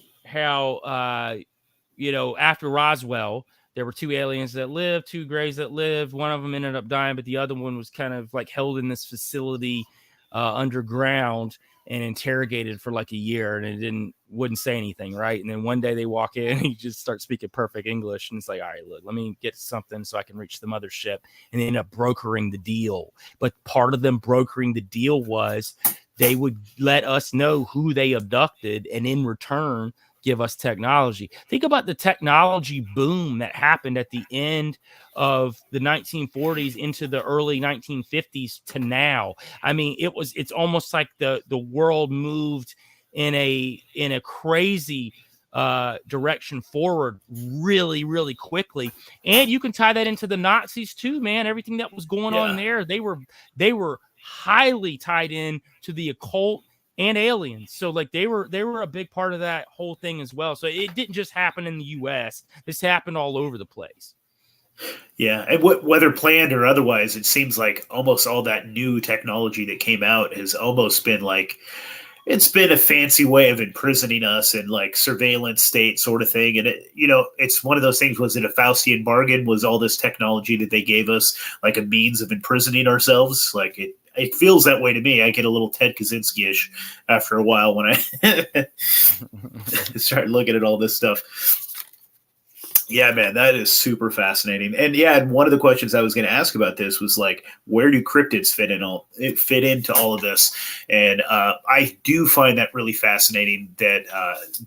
after Roswell, there were 2 aliens that lived, 2 Greys that lived. One of them ended up dying, but the other one was kind of like held in this facility underground and interrogated for like a year, and it wouldn't say anything, right? And then one day they walk in and he just starts speaking perfect English, and it's like, all right, look, let me get something so I can reach the mothership. And they end up brokering the deal. But part of them brokering the deal was they would let us know who they abducted, and in return give us technology. Think about the technology boom that happened at the end of the 1940s into the early 1950s to now. I mean, it's almost like the world moved in a crazy direction forward really, really quickly. And you can tie that into the Nazis too, man. Everything that was going on there, they were highly tied in to the occult and aliens. So like they were a big part of that whole thing as well. So it didn't just happen in the US. This happened all over the place. Yeah. And whether planned or otherwise, it seems like almost all that new technology that came out has almost been like, it's been a fancy way of imprisoning us in like surveillance state sort of thing. And it's one of those things. Was it a Faustian bargain? Was all this technology that they gave us like a means of imprisoning ourselves? Like it feels that way to me. I get a little Ted Kaczynski-ish after a while when I start looking at all this stuff. Yeah, man, that is super fascinating. And yeah, one of the questions I was going to ask about this was like, where do cryptids fit into all of this? And I do find that really fascinating that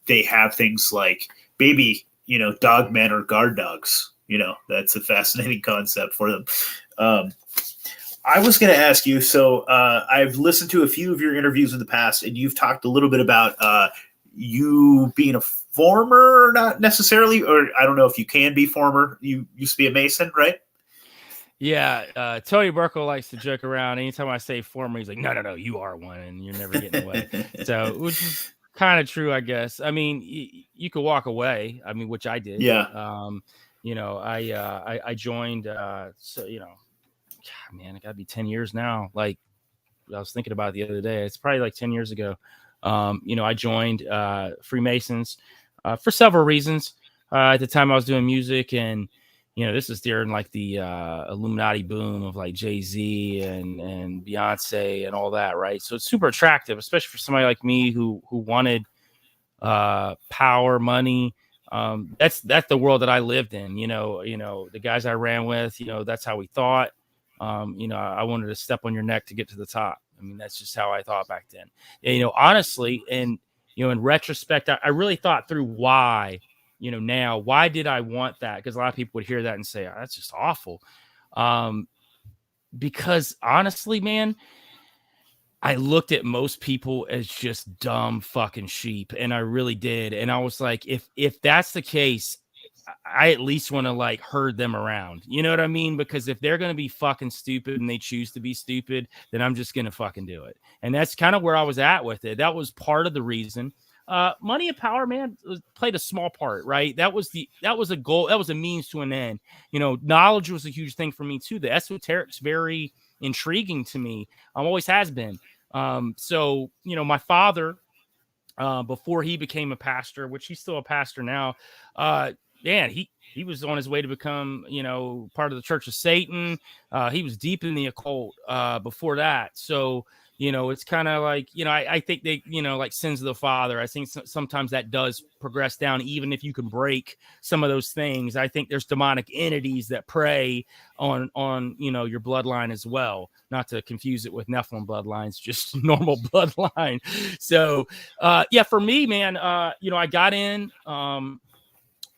they have things like baby, dogmen or guard dogs. That's a fascinating concept for them. I was going to ask you. So I've listened to a few of your interviews in the past, and you've talked a little bit about you being a former, not necessarily, or I don't know if you can be former. You used to be a Mason, right? Yeah, Tony Burkle likes to joke around. Anytime I say former, he's like, no, you are one, and you're never getting away. So, which is kind of true, I guess. I mean, you could walk away. I mean, which I did. Yeah. I joined. So God, man, it got to be 10 years now. Like I was thinking about it the other day. It's probably like 10 years ago. I joined Freemasons for several reasons. At the time, I was doing music and. This is during like the Illuminati boom of like Jay-Z and Beyonce and all that, right? So it's super attractive, especially for somebody like me who wanted power, money. That's the world that I lived in. The guys I ran with, that's how we thought. I wanted to step on your neck to get to the top. I mean, that's just how I thought back then. And, honestly, and in retrospect, I really thought through why. Now, why did I want that? Because a lot of people would hear that and say, oh, that's just awful. Because honestly, man, I looked at most people as just dumb fucking sheep. And I really did. And I was like, if that's the case, I at least want to like herd them around. You know what I mean? Because if they're going to be fucking stupid and they choose to be stupid, then I'm just going to fucking do it. And that's kind of where I was at with it. That was part of the reason. Money and power, man, played a small part, right? That was a goal. That was a means to an end. Knowledge was a huge thing for me too. The esoteric's very intriguing to me. Always has been. So my father, before he became a pastor, which he's still a pastor now, man, he was on his way to become, part of the Church of Satan. He was deep in the occult before that. So, it's kind of like, I think they, like sins of the father. I think sometimes that does progress down, even if you can break some of those things. I think there's demonic entities that prey on your bloodline as well. Not to confuse it with Nephilim bloodlines, just normal bloodline. So, for me, man, I got in,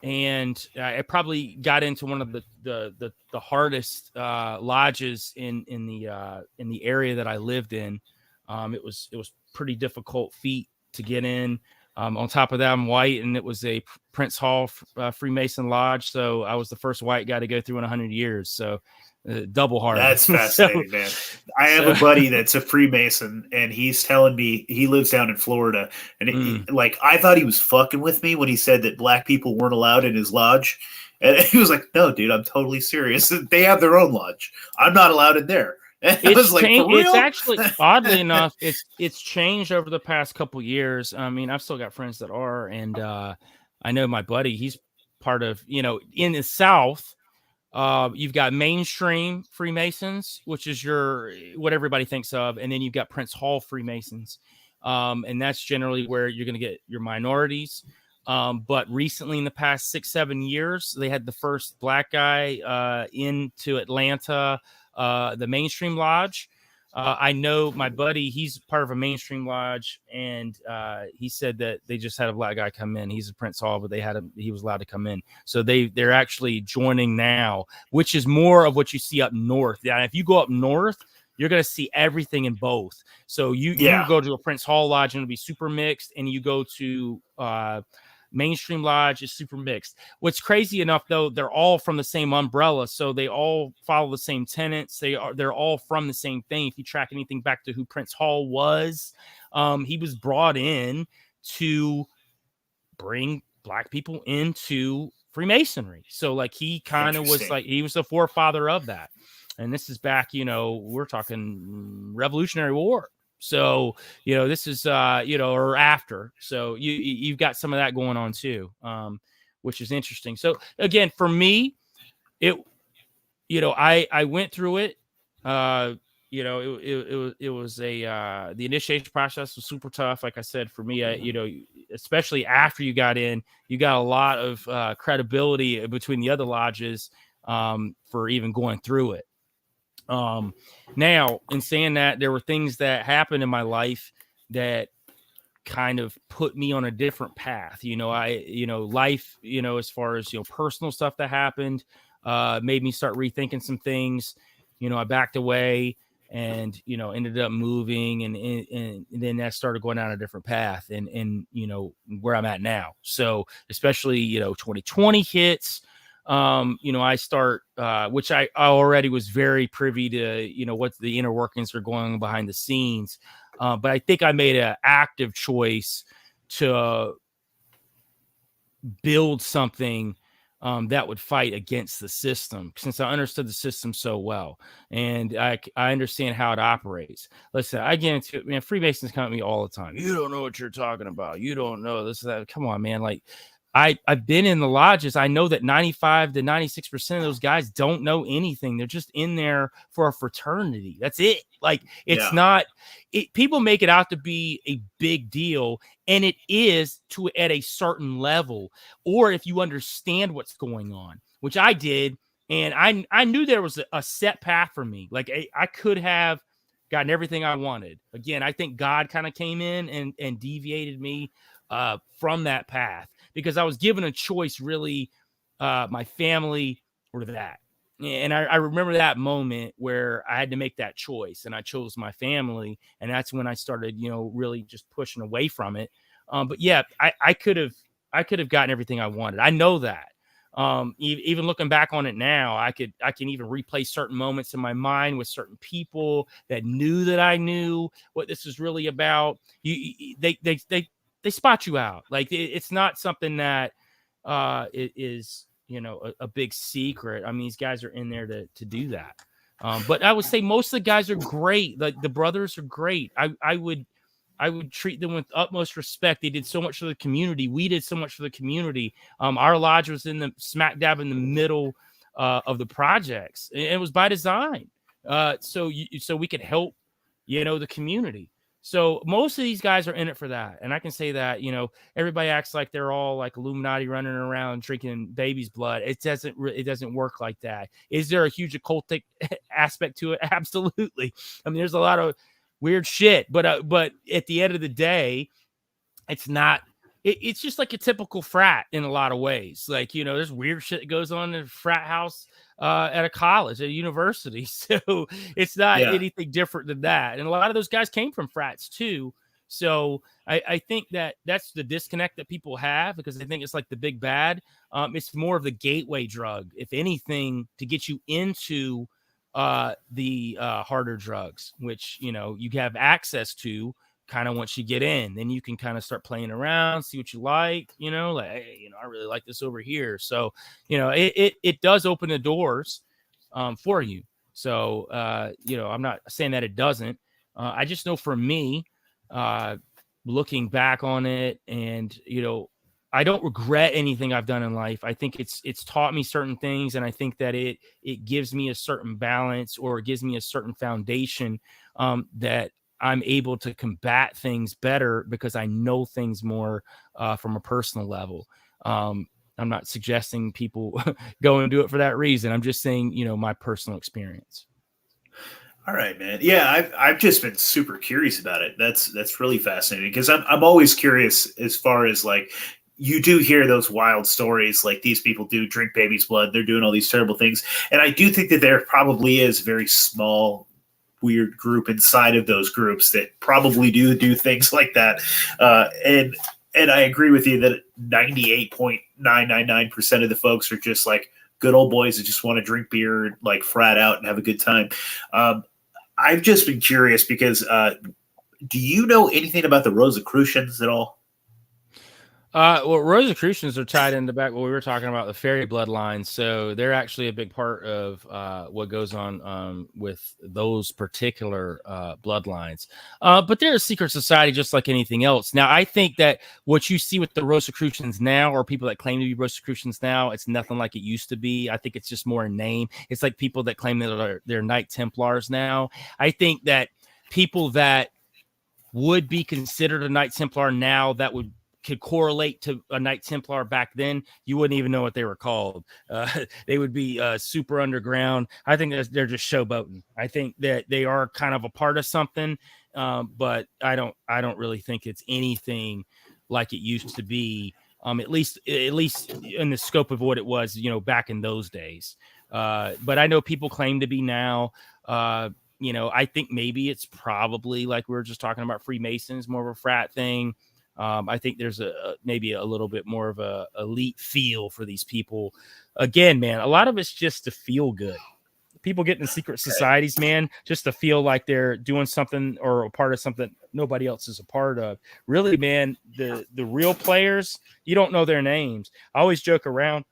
and I probably got into one of the hardest lodges in the area that I lived in. It was pretty difficult feat to get in. On top of that, I'm white, and it was a Prince Hall Freemason lodge, so I was the first white guy to go through in 100 years. So double hard. That's fascinating, man. I have a buddy that's a Freemason, and he's telling me he lives down in Florida, and I thought he was fucking with me when he said that black people weren't allowed in his lodge, and he was like, "No, dude, I'm totally serious. They have their own lodge. I'm not allowed in there." It's actually, oddly enough, it's changed over the past couple years. I mean, I've still got friends that are, and I know my buddy, he's part of, in the South. You've got mainstream Freemasons, which is what everybody thinks of, and then you've got Prince Hall Freemasons, and that's generally where you're going to get your minorities. But recently, in the past 6-7 years, they had the first black guy into Atlanta, the mainstream lodge. I know my buddy, he's part of a mainstream lodge, and he said that they just had a black guy come in. He's a Prince Hall, but he was allowed to come in. So they're actually joining now, which is more of what you see up north. Yeah, if you go up north, you're going to see everything in both. So you go to a Prince Hall lodge and it'll be super mixed, and you go to mainstream lodge is super mixed. What's crazy enough, though, they're all from the same umbrella, so they all follow the same tenets. They're all from the same thing. If you track anything back to who Prince Hall was, he was brought in to bring black people into Freemasonry. So like he kind of was like, he was the forefather of that. And this is back, we're talking Revolutionary War. So, this is, or after. So you've got some of that going on too, which is interesting. So again, for me, I went through it. It was the initiation process was super tough. Like I said, for me, especially after you got in, you got a lot of credibility between the other lodges for even going through it. Now, in saying that, there were things that happened in my life that kind of put me on a different path. Life, as far as, personal stuff that happened, made me start rethinking some things. I backed away and, ended up moving and then that started going down a different path and, where I'm at now. So especially, 2020 hits, I start, which I already was very privy to, what the inner workings are going on behind the scenes. But I think I made an active choice to build something that would fight against the system, since I understood the system so well and I understand how it operates. Listen, I get into it, man. Freemasons come at me all the time. You don't know what you're talking about. You don't know this, that. Come on, man. Like, I've been in the lodges. I know that 95 to 96% of those guys don't know anything. They're just in there for a fraternity. That's it. Like, it's not, people make it out to be a big deal, and it is at a certain level, or if you understand what's going on, which I did. And I knew there was a set path for me. Like, I could have gotten everything I wanted. Again, I think God kind of came in and deviated me from that path, because I was given a choice, really, my family or that. And I remember that moment where I had to make that choice, and I chose my family. And that's when I started, really just pushing away from it. But yeah, I could have gotten everything I wanted. I know that. Even looking back on it now, I can even replay certain moments in my mind with certain people that knew that I knew what this is really about. They spot you out. Like, it's not something that it is, a big secret. I mean, these guys are in there to do that. But I would say most of the guys are great. Like, the brothers are great. I would treat them with utmost respect. They did so much for the community. We did so much for the community. Our lodge was in the smack dab in the middle of the projects. And it was by design. So we could help, the community. So most of these guys are in it for that. And I can say that, everybody acts like they're all like Illuminati running around drinking baby's blood. It doesn't work like that. Is there a huge occultic aspect to it? Absolutely. I mean, there's a lot of weird shit, but at the end of the day, it's not. It's just like a typical frat in a lot of ways. Like, there's weird shit that goes on in a frat house at a college, at a university. So it's not anything different than that. And a lot of those guys came from frats too. So I think that's the disconnect that people have, because they think it's like the big bad. It's more of the gateway drug, if anything, to get you into the harder drugs, which, you have access to kind of once you get in. Then you can kind of start playing around, see what you like, like, hey, I really like this over here. So, it does open the doors for you. So, I'm not saying that it doesn't. I just know for me, looking back on it, and, I don't regret anything I've done in life. I think it's taught me certain things, and I think that it gives me a certain balance, or it gives me a certain foundation that I'm able to combat things better, because I know things more from a personal level. I'm not suggesting people go and do it for that reason. I'm just saying, my personal experience. All right, man. Yeah, I've just been super curious about it. That's really fascinating, because I'm always curious as far as, like, you do hear those wild stories, like these people do drink baby's blood. They're doing all these terrible things. And I do think that there probably is very small, weird group inside of those groups that probably do things like that. And I agree with you that 98.999% of the folks are just like good old boys that just want to drink beer, like frat out and have a good time. I've just been curious because do you know anything about the Rosicrucians at all? Well, Rosicrucians are tied into back what we were talking about, the fairy bloodline. So they're actually a big part of what goes on with those particular bloodlines. But they're a secret society just like anything else. Now, I think that what you see with the Rosicrucians now, or people that claim to be Rosicrucians now, it's nothing like it used to be. I think it's just more a name. It's like people that claim that they're Knight Templars now. I think that people that would be considered a Knight Templar now, that could correlate to a Knight Templar back then, you wouldn't even know what they were called. They would be super underground. I think they're just showboating. I think that they are kind of a part of something, but I don't really think it's anything like it used to be. At least in the scope of what it was, back in those days. But I know people claim to be now. I think maybe it's probably like we were just talking about Freemasons, more of a frat thing. I think there's maybe a little bit more of a elite feel for these people. Again, man, a lot of it's just to feel good. People get in secret societies, man, just to feel like they're doing something or a part of something nobody else is a part of. Really, man, the real players, you don't know their names. I always joke around.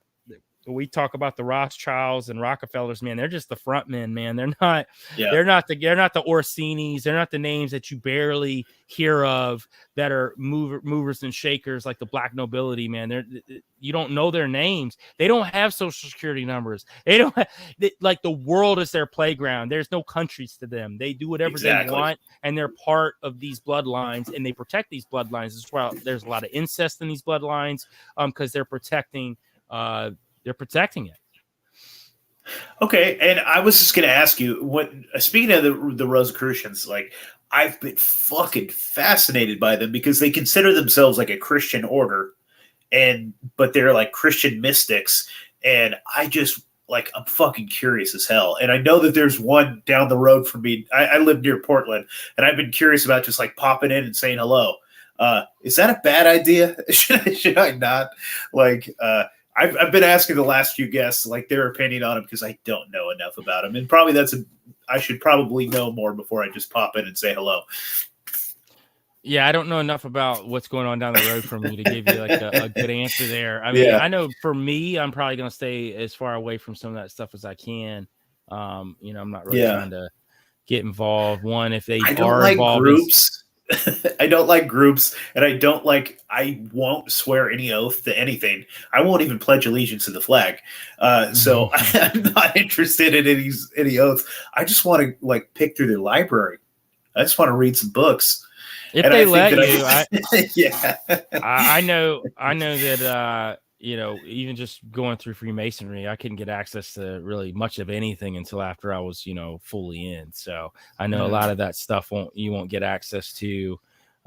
We talk about the Rothschilds and Rockefellers, man. They're just the front men, man. They're not the Orsinis. They're not the names that you barely hear of that are movers and shakers like the black nobility, man. You don't know their names. They don't have social security numbers. They don't like the world is their playground. There's no countries to them. They do whatever they want, and they're part of these bloodlines, and they protect these bloodlines as well. There's a lot of incest in these bloodlines because they're protecting it. Okay, and I was just going to ask you, what? Speaking of the Rosicrucians, like I've been fucking fascinated by them because they consider themselves like a Christian order, but they're like Christian mystics, and I'm fucking curious as hell. And I know that there's one down the road from me. I live near Portland, and I've been curious about just like popping in and saying hello. Is that a bad idea? Should I not? I've been asking the last few guests like their opinion on him because I don't know enough about him, and probably I should probably know more before I just pop in and say hello. Yeah, I don't know enough about what's going on down the road from you to give you like a good answer there. I mean, I know for me, I'm probably going to stay as far away from some of that stuff as I can. I'm not really trying to get involved. One, if they are involved, groups. I don't like groups, and I won't swear any oath to anything. I won't even pledge allegiance to the flag. So I'm not interested in any oaths. I just want to pick through their library. I just want to read some books. If they let you, I know that, even just going through Freemasonry, I couldn't get access to really much of anything until after I was, fully in. So I know a lot of that stuff you won't get access to.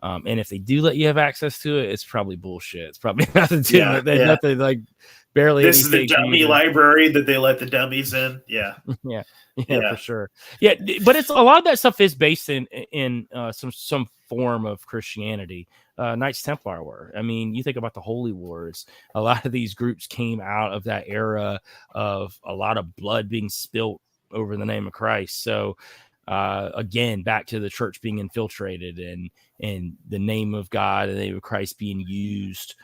And if they do let you have access to it, it's probably bullshit. It's probably nothing to it. Nothing like barely. This is the dummy library that they let the dummies in. Yeah. Yeah, for sure. Yeah. But it's a lot of that stuff is based in some form of Christianity. Knights Templar were. I mean, you think about the Holy Wars. A lot of these groups came out of that era of a lot of blood being spilt over the name of Christ. So again, back to the church being infiltrated and the name of God and the name of Christ being used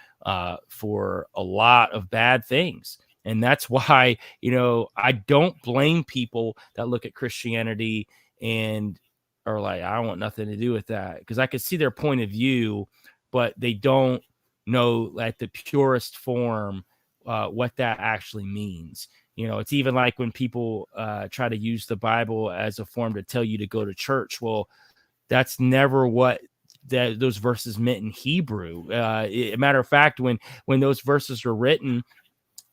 for a lot of bad things. And that's why, I don't blame people that look at Christianity and are like, I don't want nothing to do with that, because I could see their point of view, but they don't know at the purest form what that actually means. It's even like when people try to use the Bible as a form to tell you to go to church. Well, that's never what those verses meant in Hebrew. A matter of fact, when those verses were written,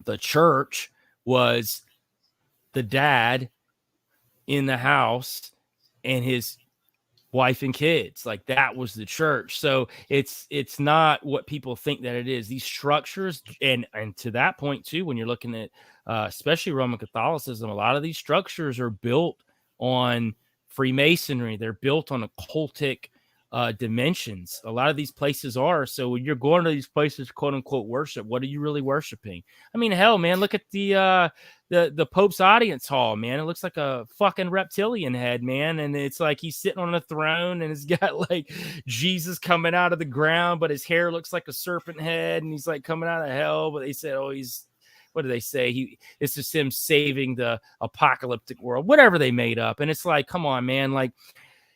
the church was the dad in the house and his wife and kids. Like, that was the church. So it's not what people think that it is. These structures, and to that point too, when you're looking at especially Roman Catholicism, a lot of these structures are built on Freemasonry. They're built on occultic dimensions. A lot of these places are. So when you're going to these places, quote unquote, worship, what are you really worshiping? I mean, hell, man, look at the Pope's audience hall, man. It looks like a fucking reptilian head, man. And it's like he's sitting on a throne and it's got like Jesus coming out of the ground, but his hair looks like a serpent head and he's like coming out of hell. But they said, what do they say? It's just him saving the apocalyptic world, whatever they made up. And it's like, come on, man. Like,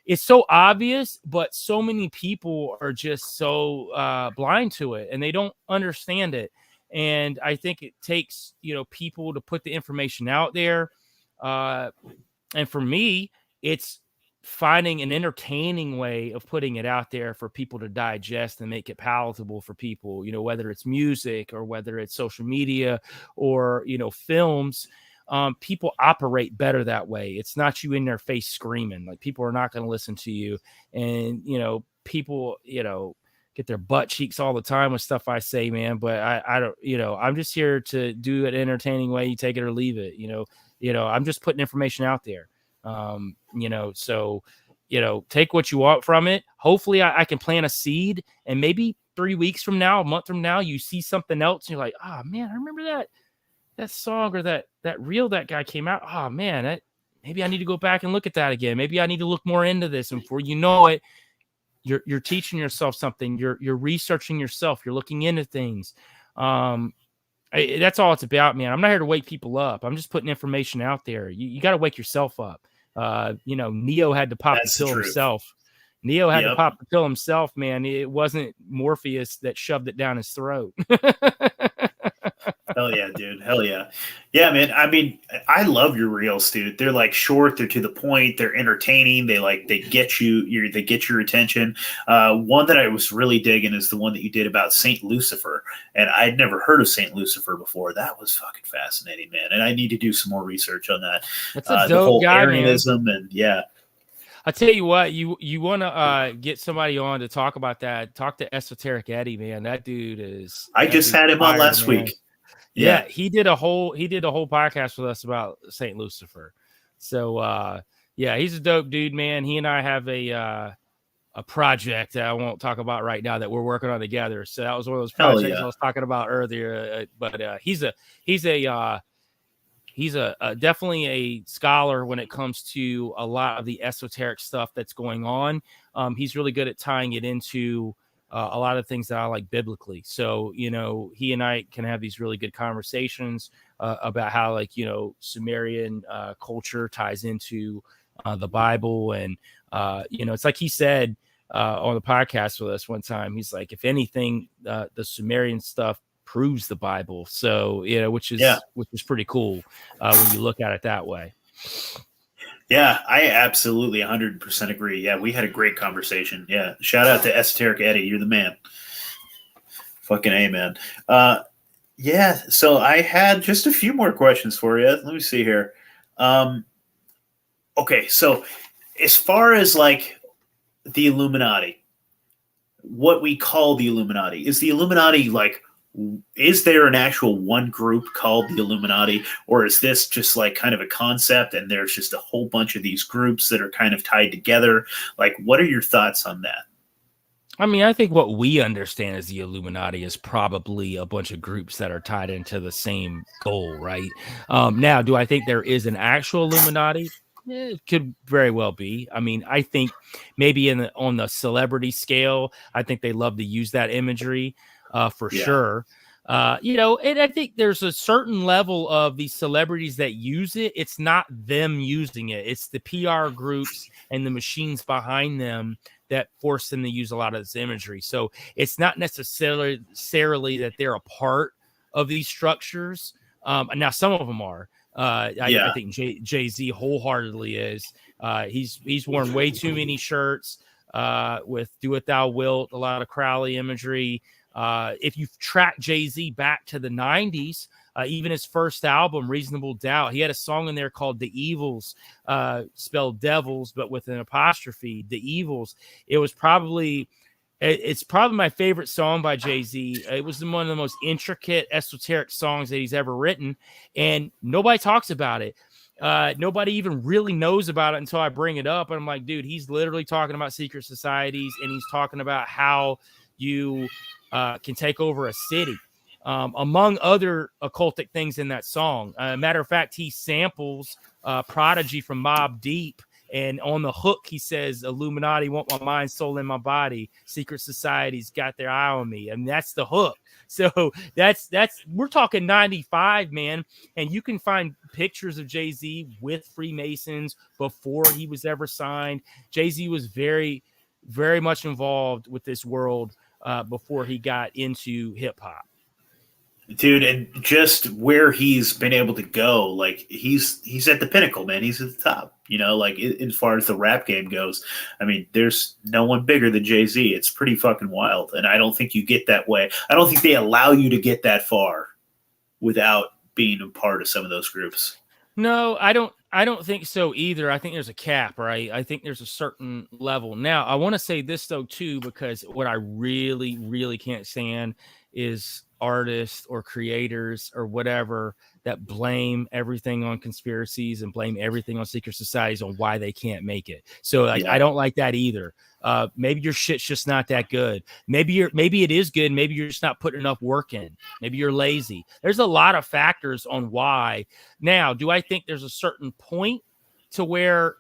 it's so obvious, but so many people are just so blind to it and they don't understand it. And I think it takes, people to put the information out there. And for me, it's finding an entertaining way of putting it out there for people to digest and make it palatable for people, whether it's music or whether it's social media or, films. People operate better that way. It's not you in their face screaming. Like, people are not going to listen to you. And, people, get their butt cheeks all the time with stuff I say, man. But I don't, I'm just here to do it an entertaining way. You take it or leave it. I'm just putting information out there. So take what you want from it. Hopefully I can plant a seed, and maybe 3 weeks from now, a month from now, you see something else and you're like, oh man, I remember that song or that reel that guy came out. Oh man, maybe I need to go back and look at that again. Maybe I need to look more into this. And before you know it, you're teaching yourself something. You're researching yourself. You're looking into things. That's all it's about, man. I'm not here to wake people up. I'm just putting information out there. You got to wake yourself up. Neo had to pop the pill himself. Neo had to pop the pill himself, man. It wasn't Morpheus that shoved it down his throat. Hell yeah, dude. Hell yeah. Yeah, man. I mean, I love your reels, dude. They're like short, they're to the point, they're entertaining, they get you, they get your attention. One that I was really digging is the one that you did about Saint Lucifer. And I'd never heard of Saint Lucifer before. That was fucking fascinating, man. And I need to do some more research on that. That's a dope guy, Arianism, man. And yeah. I'll tell you what, you want to get somebody on to talk about that. Talk to Esoteric Eddie, man. That dude is. I just had him on last week. Yeah, he did a whole podcast with us about Saint Lucifer. So he's a dope dude, man. He and I have a project that I won't talk about right now that we're working on together. So that was one of those projects I was talking about earlier. But he's definitely a scholar when it comes to a lot of the esoteric stuff that's going on. He's really good at tying it into a lot of things that I like biblically. So, he and I can have these really good conversations about how, Sumerian culture ties into the Bible. And, it's like he said on the podcast with us one time, he's like, if anything, the Sumerian stuff proves the Bible. So, which is pretty cool when you look at it that way. Yeah, I absolutely 100% agree. Yeah, we had a great conversation. Yeah, shout out to Esoteric Eddie. You're the man. Fucking A, man. So I had just a few more questions for you. Let me see here. Okay, so as far as the Illuminati, what we call the Illuminati, is the Illuminati is there an actual one group called the Illuminati, or is this just kind of a concept and there's just a whole bunch of these groups that are kind of tied together? What are your thoughts on that? I mean, I think what we understand as the Illuminati is probably a bunch of groups that are tied into the same goal, right? Now, do I think there is an actual Illuminati? It could very well be. I mean, I think maybe on the celebrity scale, I think they love to use that imagery. For sure. And I think there's a certain level of these celebrities that use it. It's not them using it. It's the PR groups and the machines behind them that force them to use a lot of this imagery. So it's not necessarily that they're a part of these structures. Now, some of them are. I think Jay-Z wholeheartedly is. He's worn way too many shirts with "Do What Thou Wilt," a lot of Crowley imagery. If you track Jay-Z back to the 90s, even his first album, Reasonable Doubt, he had a song in there called The Evils, spelled devils, but with an apostrophe, The Evils. It's probably my favorite song by Jay-Z. It was one of the most intricate, esoteric songs that he's ever written, and nobody talks about it. Nobody even really knows about it until I bring it up. And I'm like, dude, he's literally talking about secret societies, and he's talking about how you can take over a city, among other occultic things in that song. Matter of fact, he samples Prodigy from Mobb Deep, and on the hook, he says, "Illuminati want my mind, soul, and my body. Secret societies got their eye on me," and that's the hook. So that's we're talking 95, man, and you can find pictures of Jay-Z with Freemasons before he was ever signed. Jay-Z was very, very much involved with this world before he got into hip hop. Dude, and just where he's been able to go, he's at the pinnacle, man. He's at the top, as far as the rap game goes. I mean, there's no one bigger than Jay-Z. It's pretty fucking wild. And I don't think you get that way. I don't think they allow you to get that far without being a part of some of those groups. No, I don't think so either. I think there's a cap, right? I think there's a certain level. Now, I want to say this though too, because what I really, really can't stand is artists or creators or whatever that blame everything on conspiracies and blame everything on secret societies on why they can't make it. So like, I don't like that either. Maybe your shit's just not that good. Maybe it is good. Maybe you're just not putting enough work in. Maybe you're lazy. There's a lot of factors on why. Now, do I think there's a certain point to where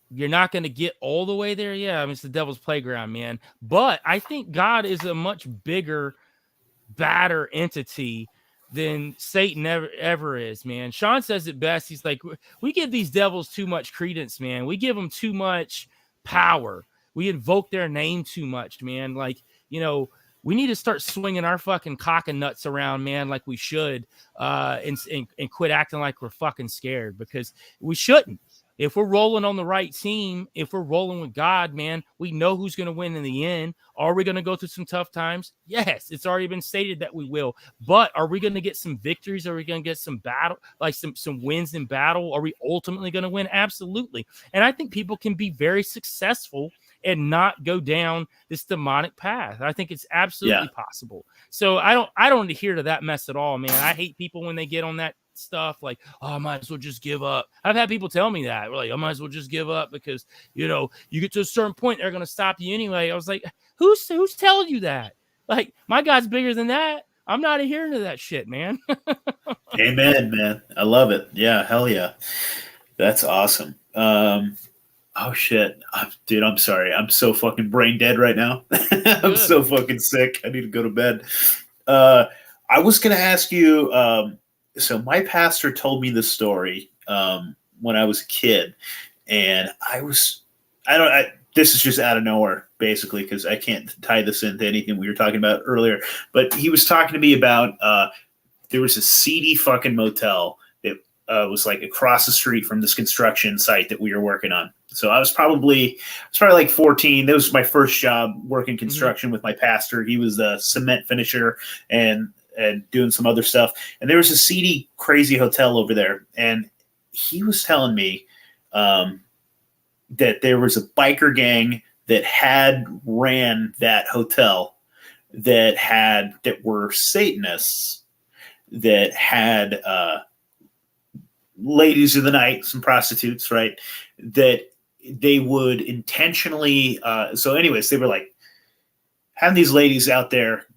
you're not going to get all the way there? Yeah, I mean, it's the devil's playground, man. But I think God is a much bigger, badder entity than Satan ever is, man. Sean says it best. He's like, we give these devils too much credence, man. We give them too much power. We invoke their name too much, man. Like, we need to start swinging our fucking cock and nuts around, man, like we should, and quit acting like we're fucking scared, because we shouldn't. If we're rolling on the right team, if we're rolling with God, man, we know who's going to win in the end. Are we going to go through some tough times? Yes, it's already been stated that we will. But are we going to get some victories? Are we going to get some battle, like some wins in battle? Are we ultimately going to win? Absolutely. And I think people can be very successful and not go down this demonic path. I think it's absolutely possible. So I don't adhere to that mess at all, man. I hate people when they get on that stuff like, oh, I might as well just give up. I've had people tell me that, like, I might as well just give up because you get to a certain point, they're going to stop you anyway. I was like, who's telling you that? Like, my God's bigger than that. I'm not adhering to that shit, man. Amen, man. I love it. Yeah, hell yeah. That's awesome. Oh shit, dude, I'm sorry. I'm so fucking brain dead right now. I'm so fucking sick. I need to go to bed. I was gonna ask you. So my pastor told me this story when I was a kid, and this is just out of nowhere, basically, because I can't tie this into anything we were talking about earlier. But he was talking to me about there was a seedy fucking motel that was like across the street from this construction site that we were working on. So I was probably like 14. That was my first job working construction with my pastor. He was a cement finisher and doing some other stuff. And there was a seedy, crazy hotel over there. And he was telling me that there was a biker gang that had ran that hotel that were Satanists, that had ladies of the night, some prostitutes, right? That they would intentionally. So anyways, they were like having these ladies out there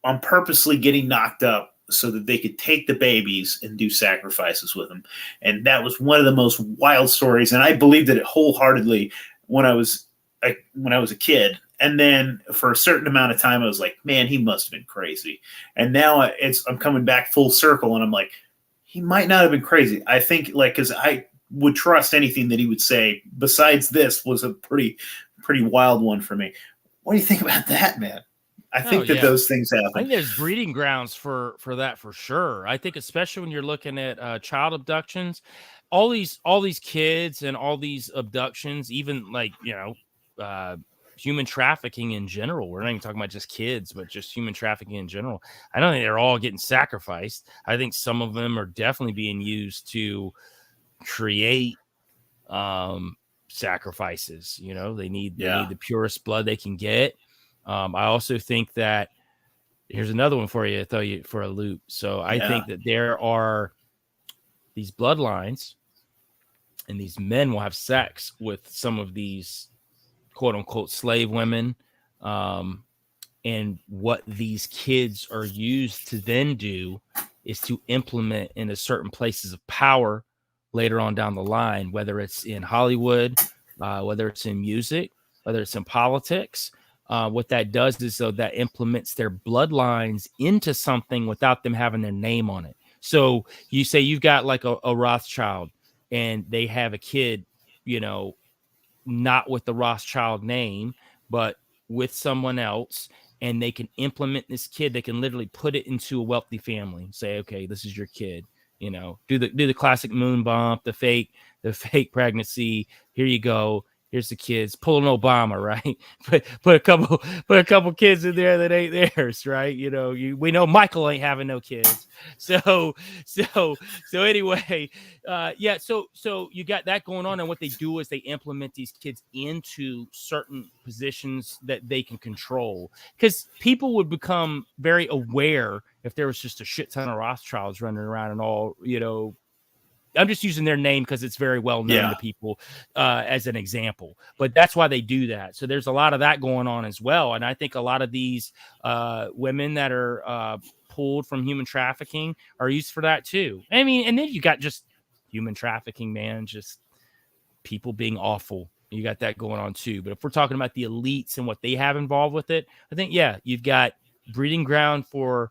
on purposely getting knocked up so that they could take the babies and do sacrifices with them. And that was one of the most wild stories. And I believed it wholeheartedly when I was a kid. And then for a certain amount of time, I was like, man, he must have been crazy. And now I'm coming back full circle, and I'm like, he might not have been crazy. I think, like, because I would trust anything that he would say. Besides, this was a pretty wild one for me. What do you think about that, man? I think that those things happen. I think there's breeding grounds for that for sure. I think especially when you're looking at child abductions, all these kids and all these abductions, even like human trafficking in general. We're not even talking about just kids, but just human trafficking in general. I don't think they're all getting sacrificed. I think some of them are definitely being used to create sacrifices. They need the purest blood they can get. I also think that here's another one for you, throw you for a loop. So I think that there are these bloodlines, and these men will have sex with some of these quote unquote slave women. And what these kids are used to then do is to implement into certain places of power later on down the line, whether it's in Hollywood, whether it's in music, whether it's in politics. What that does is that implements their bloodlines into something without them having their name on it. So you say you've got like a Rothschild, and they have a kid, not with the Rothschild name, but with someone else, and they can implement this kid. They can literally put it into a wealthy family. Say, okay, this is your kid. Do the classic moon bump, the fake pregnancy. Here you go. Here's the kids pulling Obama, right? Put a couple kids in there that ain't theirs, right? You know, we know Michael ain't having no kids. So anyway, yeah. So you got that going on, and what they do is they implement these kids into certain positions that they can control, because people would become very aware if there was just a shit ton of Rothschilds running around and all, you know. I'm just using their name because it's very well known to people as an example, but that's why they do that. So there's a lot of that going on as well. And I think a lot of these women that are pulled from human trafficking are used for that too. I mean, and then you got just human trafficking, man, just people being awful. You got that going on too. But if we're talking about the elites and what they have involved with it, I think, yeah, you've got breeding ground for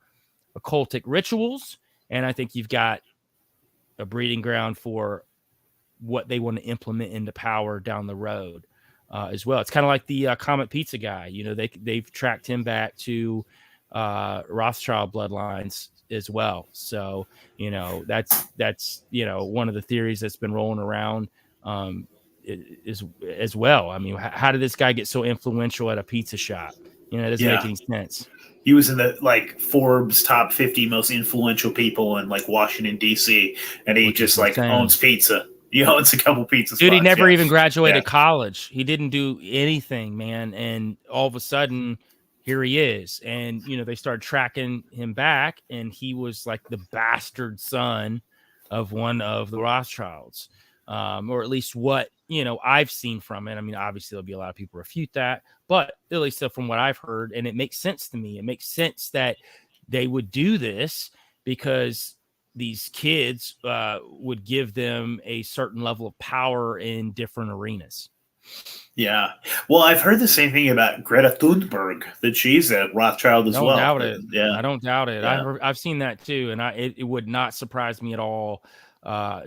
occultic rituals. And I think you've got a breeding ground for what they want to implement into power down the road as well. It's kind of like the Comet Pizza guy. You know, they've tracked him back to Rothschild bloodlines as well. So, you know, that's, you know, one of the theories that's been rolling around is as well. I mean, how did this guy get so influential at a pizza shop? You know, it doesn't make any sense. He was in the like Forbes top 50 most influential people in like Washington D.C. and he just like owns pizza. He owns a couple pizza spots. Dude, he never even graduated college. He didn't do anything, man. And all of a sudden, here he is. And you know, they started tracking him back, and he was like the bastard son of one of the Rothschilds, or at least what, you know, I've seen from it. I mean, obviously there'll be a lot of people refute that, but at least from what I've heard, and it makes sense to me. It makes sense that they would do this because these kids would give them a certain level of power in different arenas. Yeah. Well, I've heard the same thing about Greta Thunberg, that she's a Rothschild as well. I don't doubt it. Yeah. I don't doubt it. Yeah. I've seen that too. And it would not surprise me at all.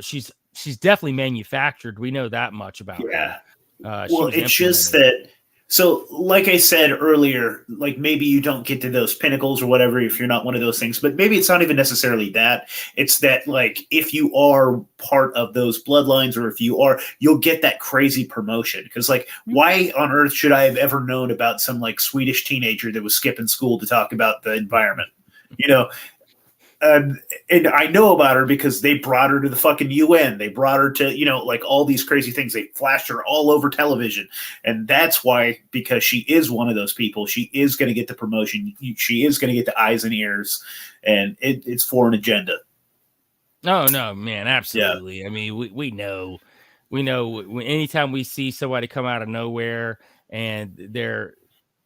She's definitely manufactured. We know that much about her. Well, it's just that. So, like I said earlier, like maybe you don't get to those pinnacles or whatever if you're not one of those things, but maybe it's not even necessarily that. It's that, like, if you are part of those bloodlines, or if you are, you'll get that crazy promotion. Because, like, why on earth should I have ever known about some, like, Swedish teenager that was skipping school to talk about the environment? You know? And I know about her because they brought her to the fucking UN. They brought her to, you know, like all these crazy things. They flashed her all over television. And that's why, because she is one of those people, she is going to get the promotion. She is going to get the eyes and ears. And it's for an agenda. No, man, absolutely. Yeah. I mean, we know anytime we see somebody come out of nowhere and they're,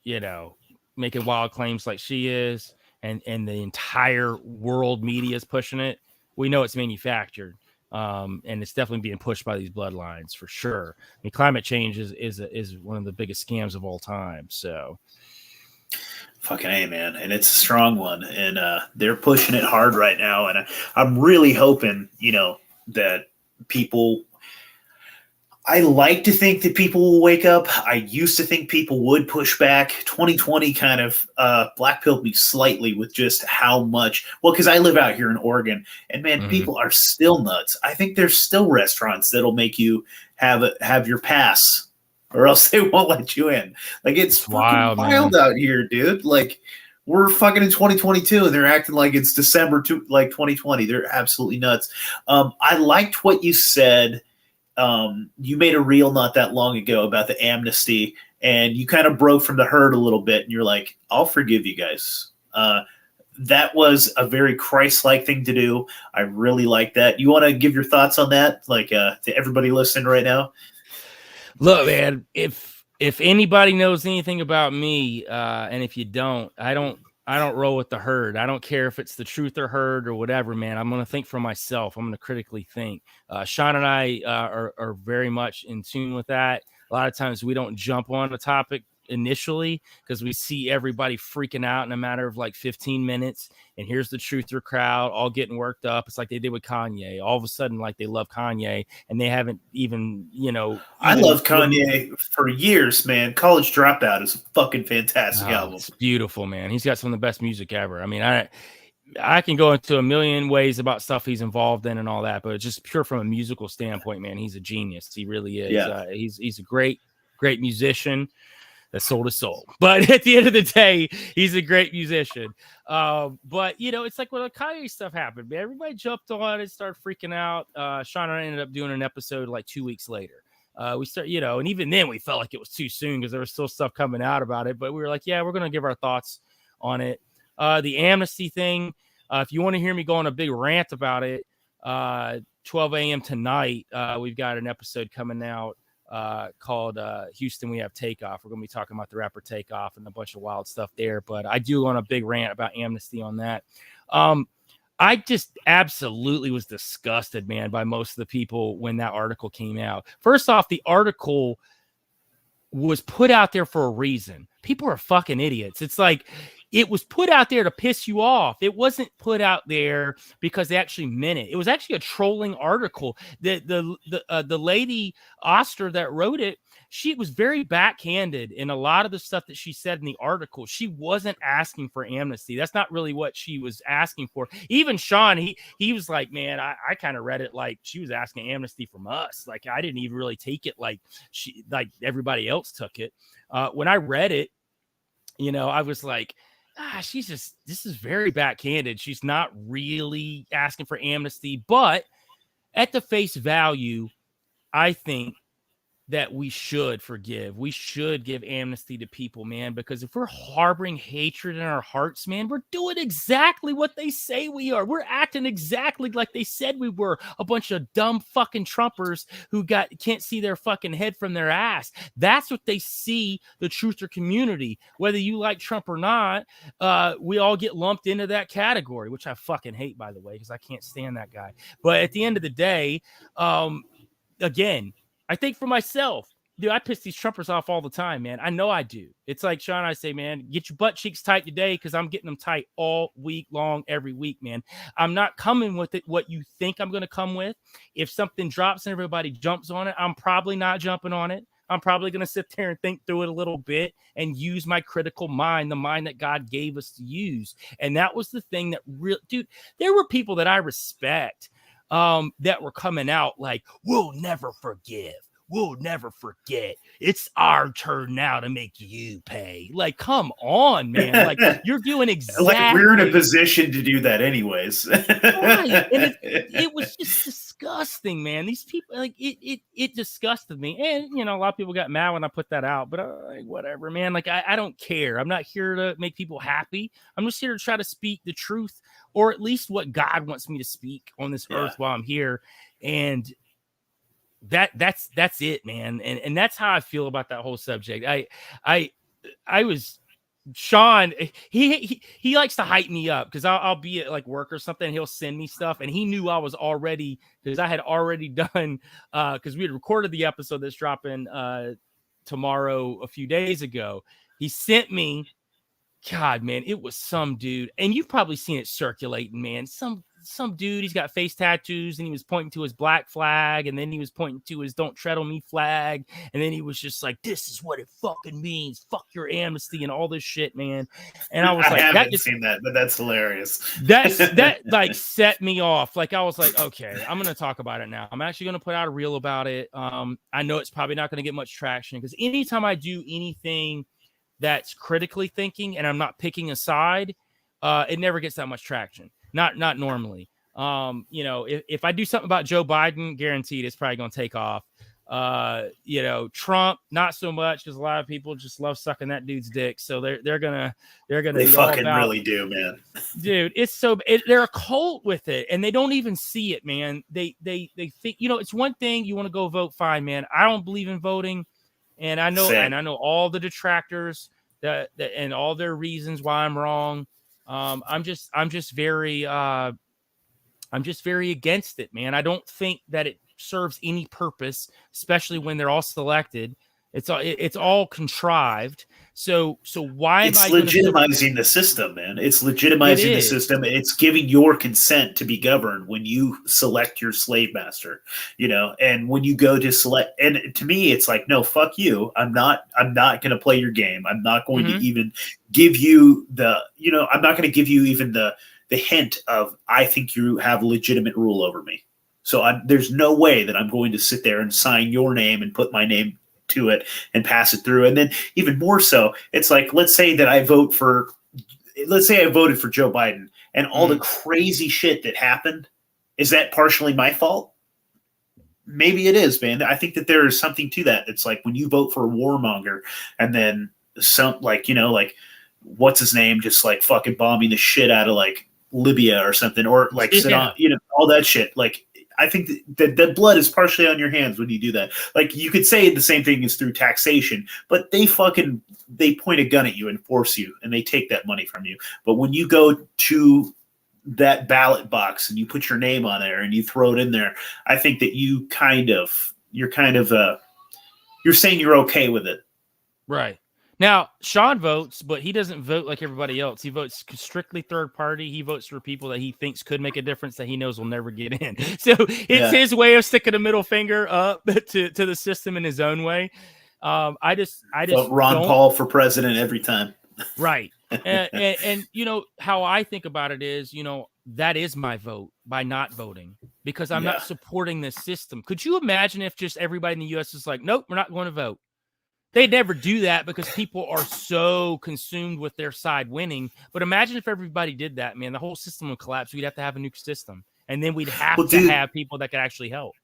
you know, making wild claims like she is, and the entire world media is pushing it, we know it's manufactured. And it's definitely being pushed by these bloodlines for sure. I mean, climate change is one of the biggest scams of all time. So fucking A, man. And it's a strong one. And they're pushing it hard right now. And I'm really hoping, you know, that people, I like to think that people will wake up. I used to think people would push back. 2020 kind of black-pilled me slightly with just how much. Well, because I live out here in Oregon, and man, people are still nuts. I think there's still restaurants that'll make you have your pass, or else they won't let you in. Like, it's wild out here, dude. Like, we're fucking in 2022, and they're acting like it's December 2020. They're absolutely nuts. I liked what you said. You made a reel not that long ago about the amnesty, and you kind of broke from the herd a little bit, and you're like, I'll forgive you guys. That was a very Christ-like thing to do. I really like that. You want to give your thoughts on that, like, to everybody listening right now? Look, man, if anybody knows anything about me, and if you don't, I don't roll with the herd. I don't care if it's the truth or herd or whatever, man. I'm going to think for myself. I'm going to critically think. Sean and I are very much in tune with that. A lot of times we don't jump on a topic initially because we see everybody freaking out in a matter of like 15 minutes. And here's the truther crowd all getting worked up. It's like they did with Kanye. All of a sudden, like, they love Kanye, and they haven't even, you know. I love Kanye for years, man. College Dropout is a fucking fantastic album. It's beautiful, man. He's got some of the best music ever. I mean, I can go into a million ways about stuff he's involved in and all that, but just pure from a musical standpoint, man, he's a genius. He really is. Yeah. He's a great great musician that sold his soul. But at the end of the day, he's a great musician. But, you know, it's like when the Kanye stuff happened, man, everybody jumped on it, started freaking out. Sean and I ended up doing an episode like 2 weeks later. We start, you know, and even then we felt like it was too soon because there was still stuff coming out about it. But we were like, yeah, we're going to give our thoughts on it. The amnesty thing, if you want to hear me go on a big rant about it, 12 a.m. tonight, we've got an episode coming out called Houston We Have Takeoff. We're going to be talking about the rapper Takeoff and a bunch of wild stuff there. But I do want a big rant about amnesty on that. I just absolutely was disgusted, man, by most of the people when that article came out. First off, the article was put out there for a reason. People are fucking idiots. It's like it was put out there to piss you off. It wasn't put out there because they actually meant it. It was actually a trolling article. The lady Oster that wrote it, she was very backhanded in a lot of the stuff that she said in the article. She wasn't asking for amnesty. That's not really what she was asking for. Even Sean, he was like, man, I kind of read it like she was asking amnesty from us. Like I didn't even really take it like everybody else took it. When I read it, you know, I was like, this is very backhanded. She's not really asking for amnesty, but at the face value, I think that we should forgive. We should give amnesty to people, man, because if we're harboring hatred in our hearts, man, we're doing exactly what they say we are. We're acting exactly like they said we were. A bunch of dumb fucking Trumpers who can't see their fucking head from their ass. That's what they see the truther community. Whether you like Trump or not, we all get lumped into that category, which I fucking hate, by the way, because I can't stand that guy. But at the end of the day, again, I think for myself, dude, I piss these Trumpers off all the time, man. I know I do. It's like Sean and I say, man, get your butt cheeks tight today because I'm getting them tight all week long, every week, man. I'm not coming with it what you think I'm going to come with. If something drops and everybody jumps on it, I'm probably not jumping on it. I'm probably going to sit there and think through it a little bit and use my critical mind, the mind that God gave us to use. And that was the thing that dude, there were people that I respect that were coming out like, we'll never forgive. We'll never forget. It's our turn now to make you pay. Like, come on, man. Like, you're doing exactly. Like, we're in a position to do that anyways. Right. And it was just disgusting, man. These people, like, it disgusted me. And, you know, a lot of people got mad when I put that out, but whatever, man. Like, I don't care. I'm not here to make people happy. I'm just here to try to speak the truth, or at least what God wants me to speak on this earth while I'm here. And that's it, man. And that's how I feel about that whole subject. I was Sean, he likes to hype me up because I'll be at like work or something. He'll send me stuff, and he knew I was already, because I had already done because we had recorded the episode that's dropping tomorrow a few days ago. He sent me, God, man, it was some dude, and you've probably seen it circulating, man. Some dude, he's got face tattoos, and he was pointing to his black flag, and then he was pointing to his "Don't Tread on Me" flag, and then he was just like, "This is what it fucking means. Fuck your amnesty and all this shit, man." And I was like, I haven't seen that, but that's hilarious. That like set me off. Like I was like, okay, I'm gonna talk about it now. I'm actually gonna put out a reel about it. I know it's probably not gonna get much traction because anytime I do anything that's critically thinking and I'm not picking a side, it never gets that much traction. Not normally. You know, if I do something about Joe Biden, guaranteed it's probably going to take off. You know, Trump, not so much because a lot of people just love sucking that dude's dick. So they're gonna they fucking really do, man. Dude, they're a cult with it, and they don't even see it, man. They think, you know, it's one thing you want to go vote, fine, man. I don't believe in voting, and I know all the detractors that and all their reasons why I'm wrong. I'm just very against it, man. I don't think that it serves any purpose, especially when they're all selected. It's all contrived. So why am I legitimizing the system, man? It's legitimizing the system. It's giving your consent to be governed when you select your slave master, you know, and when you go to select, and to me, it's like, no, fuck you. I'm not going to play your game. I'm not going to even give you I'm not going to give you even the hint of, I think you have legitimate rule over me. So there's no way that I'm going to sit there and sign your name and put my name to it and pass it through. And then even more so, it's like, let's say I voted for Joe Biden and all the crazy shit that happened. Is that partially my fault? Maybe it is, man. I think that there is something to that. It's like when you vote for a warmonger and then some, like, what's his name, just like fucking bombing the shit out of like Libya or something, or like Saddam, all that shit. Like, I think that blood is partially on your hands when you do that. Like, you could say the same thing is through taxation, but they point a gun at you and force you, and they take that money from you. But when you go to that ballot box and you put your name on there and you throw it in there, I think that you're saying you're okay with it. Right. Now, Sean votes, but he doesn't vote like everybody else. He votes strictly third party. He votes for people that he thinks could make a difference that he knows will never get in. So it's his way of sticking a middle finger up to the system in his own way. I just Ron Paul for president every time. Right. And how I think about it is, that is my vote by not voting, because I'm not supporting this system. Could you imagine if just everybody in the U.S. is like, nope, we're not going to vote? They'd never do that because people are so consumed with their side winning. But imagine if everybody did that, man, the whole system would collapse. We'd have to have a new system. And then we'd have to have people that could actually help.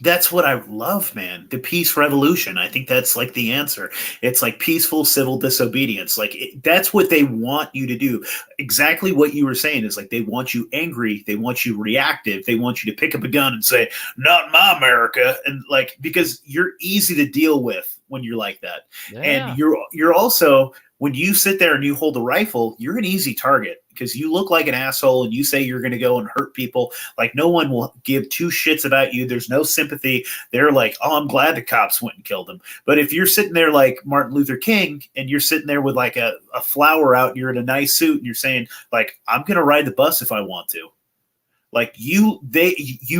That's what I love, man. The peace revolution. I think that's like the answer. It's like peaceful civil disobedience. Like that's what they want you to do. Exactly what you were saying is like they want you angry. They want you reactive. They want you to pick up a gun and say, "Not my America." And like, because you're easy to deal with when you're like that. Yeah. And you're also, when you sit there and you hold a rifle, you're an easy target because you look like an asshole and you say you're going to go and hurt people. Like no one will give two shits about you. There's no sympathy. They're like, oh, I'm glad the cops went and killed him. But if you're sitting there like Martin Luther King and you're sitting there with like a flower out and you're in a nice suit and you're saying like, I'm going to ride the bus if I want to. Like you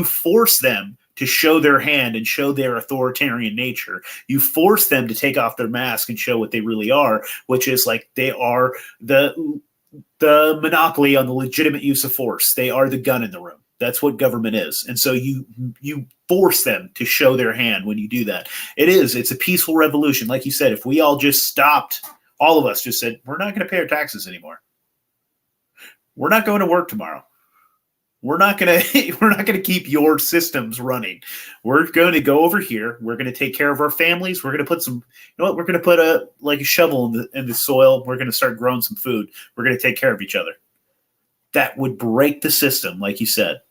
force them to show their hand and show their authoritarian nature. You force them to take off their mask and show what they really are, which is like they are the monopoly on the legitimate use of force. They are the gun in the room. That's what government is. And so you force them to show their hand when you do that. It's a peaceful revolution. Like you said, if we all just stopped, all of us just said, we're not going to pay our taxes anymore. We're not going to work tomorrow. We're not going to keep your systems running. We're going to go over here. We're going to take care of our families. We're going to put we're going to put a shovel in the soil. We're going to start growing some food. We're going to take care of each other. That would break the system, like you said.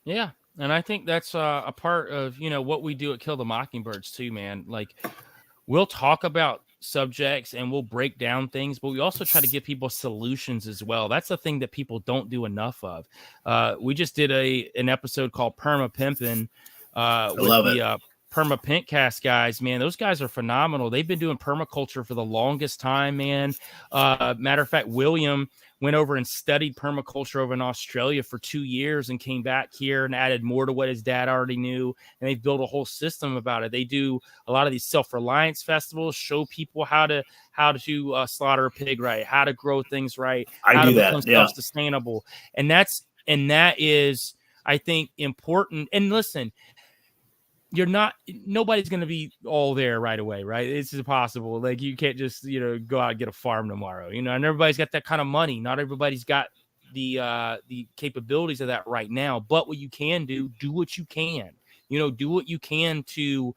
Yeah. And I think that's a part of, what we do at Kill the Mockingbirds too, man. Like we'll talk about subjects and we'll break down things, but we also try to give people solutions as well. That's the thing that people don't do enough of. We just did an episode called Perma Pimpin' with the Perma Pinkcast guys. Man, those guys are phenomenal. They've been doing permaculture for the longest time, man. Matter of fact, William went over and studied permaculture over in Australia for 2 years and came back here and added more to what his dad already knew. And they've built a whole system about it. They do a lot of these self-reliance festivals, show people how to slaughter a pig right, how to grow things right, how to become self-sustainable. And that is, I think, important. And listen, nobody's going to be all there right away, right? It's impossible. Like you can't just, go out and get a farm tomorrow, and everybody's got that kind of money. Not everybody's got the capabilities of that right now, but what you can do what you can, do what you can to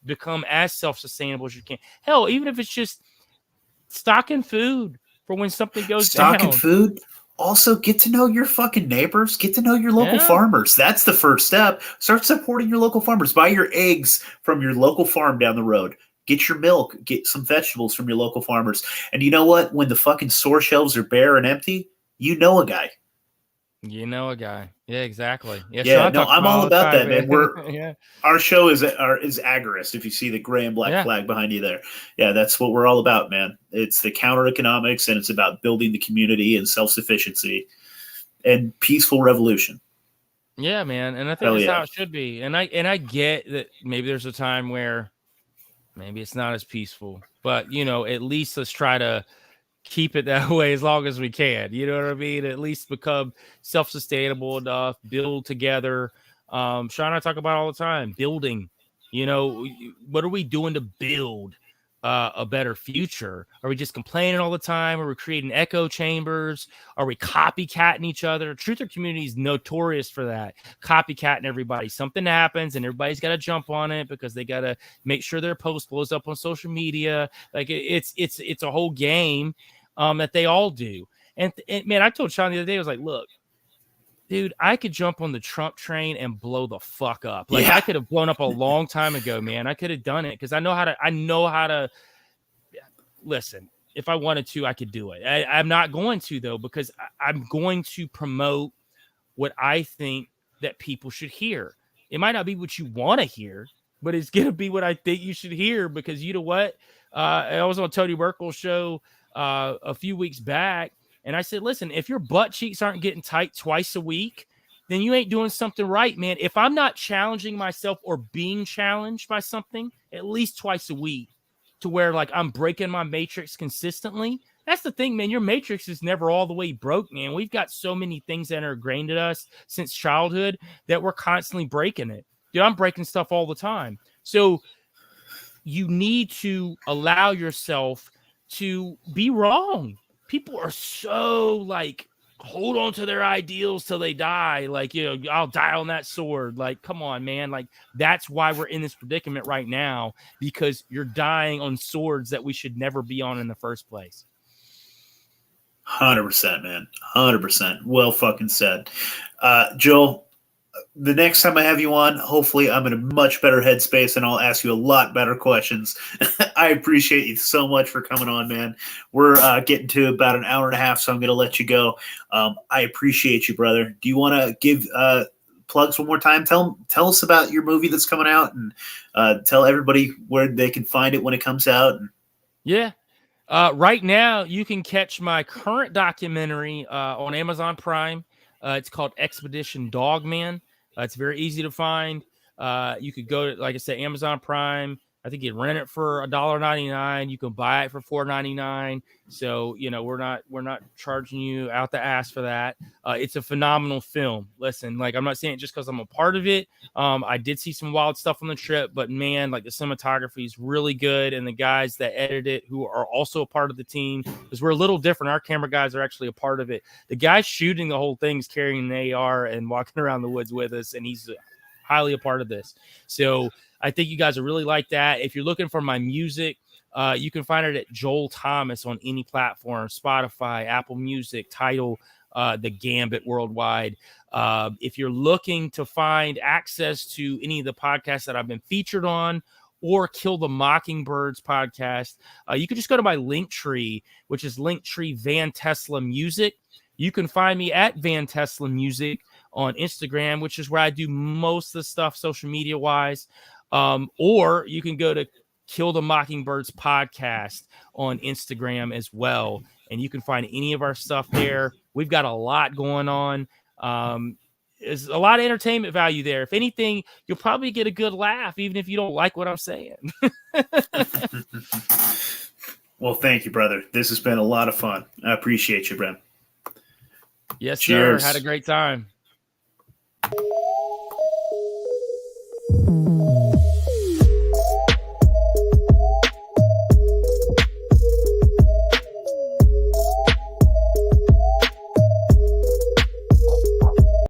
become as self-sustainable as you can. Hell, even if it's just stocking food for when something goes down. Stocking food. Also, get to know your fucking neighbors. Get to know your local farmers. That's the first step. Start supporting your local farmers. Buy your eggs from your local farm down the road. Get your milk. Get some vegetables from your local farmers. And you know what? When the fucking store shelves are bare and empty, you know a guy. Yeah, exactly. Yeah, no, I'm all about that, man. Our show is agorist. If you see the gray and black flag behind you there, that's what we're all about, man. It's the counter economics, and it's about building the community and self-sufficiency and peaceful revolution. Yeah, man, and I think that's how it should be. And I get that maybe there's a time where maybe it's not as peaceful, but at least let's try to keep it that way as long as we can. You know what I mean? At least become self-sustainable enough, build together. Sean and I talk about all the time, building. You know, what are we doing to build a better future? Are we just complaining all the time? Are we creating echo chambers? Are we copycatting each other? Truther community is notorious for that, copycatting everybody. Something happens and everybody's got to jump on it because they got to make sure their post blows up on social media. Like it's a whole game that they all do. And man, I told Sean the other day, I was like, look, dude, I could jump on the Trump train and blow the fuck up. Like I could have blown up a long time ago, man. I could have done it because I know how to listen. If I wanted to, I could do it. I'm not going to though, because I'm going to promote what I think that people should hear. It might not be what you want to hear, but it's going to be what I think you should hear, because you know what? I was on Tony Merkel's show a few weeks back, and I said, listen, if your butt cheeks aren't getting tight twice a week, then you ain't doing something right, man. If I'm not challenging myself or being challenged by something at least twice a week to where like I'm breaking my matrix consistently, that's the thing, man. Your matrix is never all the way broke, man. We've got so many things that are ingrained in us since childhood that we're constantly breaking it. Dude, I'm breaking stuff all the time. So you need to allow yourself to be wrong. People are so like, hold on to their ideals till they die. Like, you know, I'll die on that sword. Like, come on, man. Like, that's why we're in this predicament right now, because you're dying on swords that we should never be on in the first place. 100%, man. 100%. Well fucking said. Joel, the next time I have you on, hopefully I'm in a much better headspace and I'll ask you a lot better questions. I appreciate you so much for coming on, man. We're getting to about an hour and a half, so I'm going to let you go. I appreciate you, brother. Do you want to give plugs one more time? Tell us about your movie that's coming out, and tell everybody where they can find it when it comes out. Yeah. Right now, you can catch my current documentary on Amazon Prime. It's called Expedition Dogman. It's very easy to find. You could go to, like I said, Amazon Prime. I think you can rent it for $1.99. You can buy it for $4.99. So, you know, we're not charging you out the ass for that. It's a phenomenal film. Listen, like, I'm not saying it just because I'm a part of it. I did see some wild stuff on the trip, but man, like, the cinematography is really good. And the guys that edit it, who are also a part of the team, because we're a little different. Our camera guys are actually a part of it. The guy shooting the whole thing is carrying an AR and walking around the woods with us, and he's highly a part of this. So I think you guys will really like that. If you're looking for my music, you can find it at Joel Thomas on any platform: Spotify, Apple Music, Tidal, The Gambit worldwide. If you're looking to find access to any of the podcasts that I've been featured on, or Kill the Mockingbirds podcast, you can just go to my Linktree, which is Linktree Van Tesla Music. You can find me at Van Tesla Music on Instagram, which is where I do most of the stuff social media wise. Or you can go to Kill the Mockingbirds podcast on Instagram as well. And you can find any of our stuff there. We've got a lot going on. There's a lot of entertainment value there. If anything, you'll probably get a good laugh, even if you don't like what I'm saying. Well, thank you, brother. This has been a lot of fun. I appreciate you, Brent. Yes, Cheers. sir. Had a great time.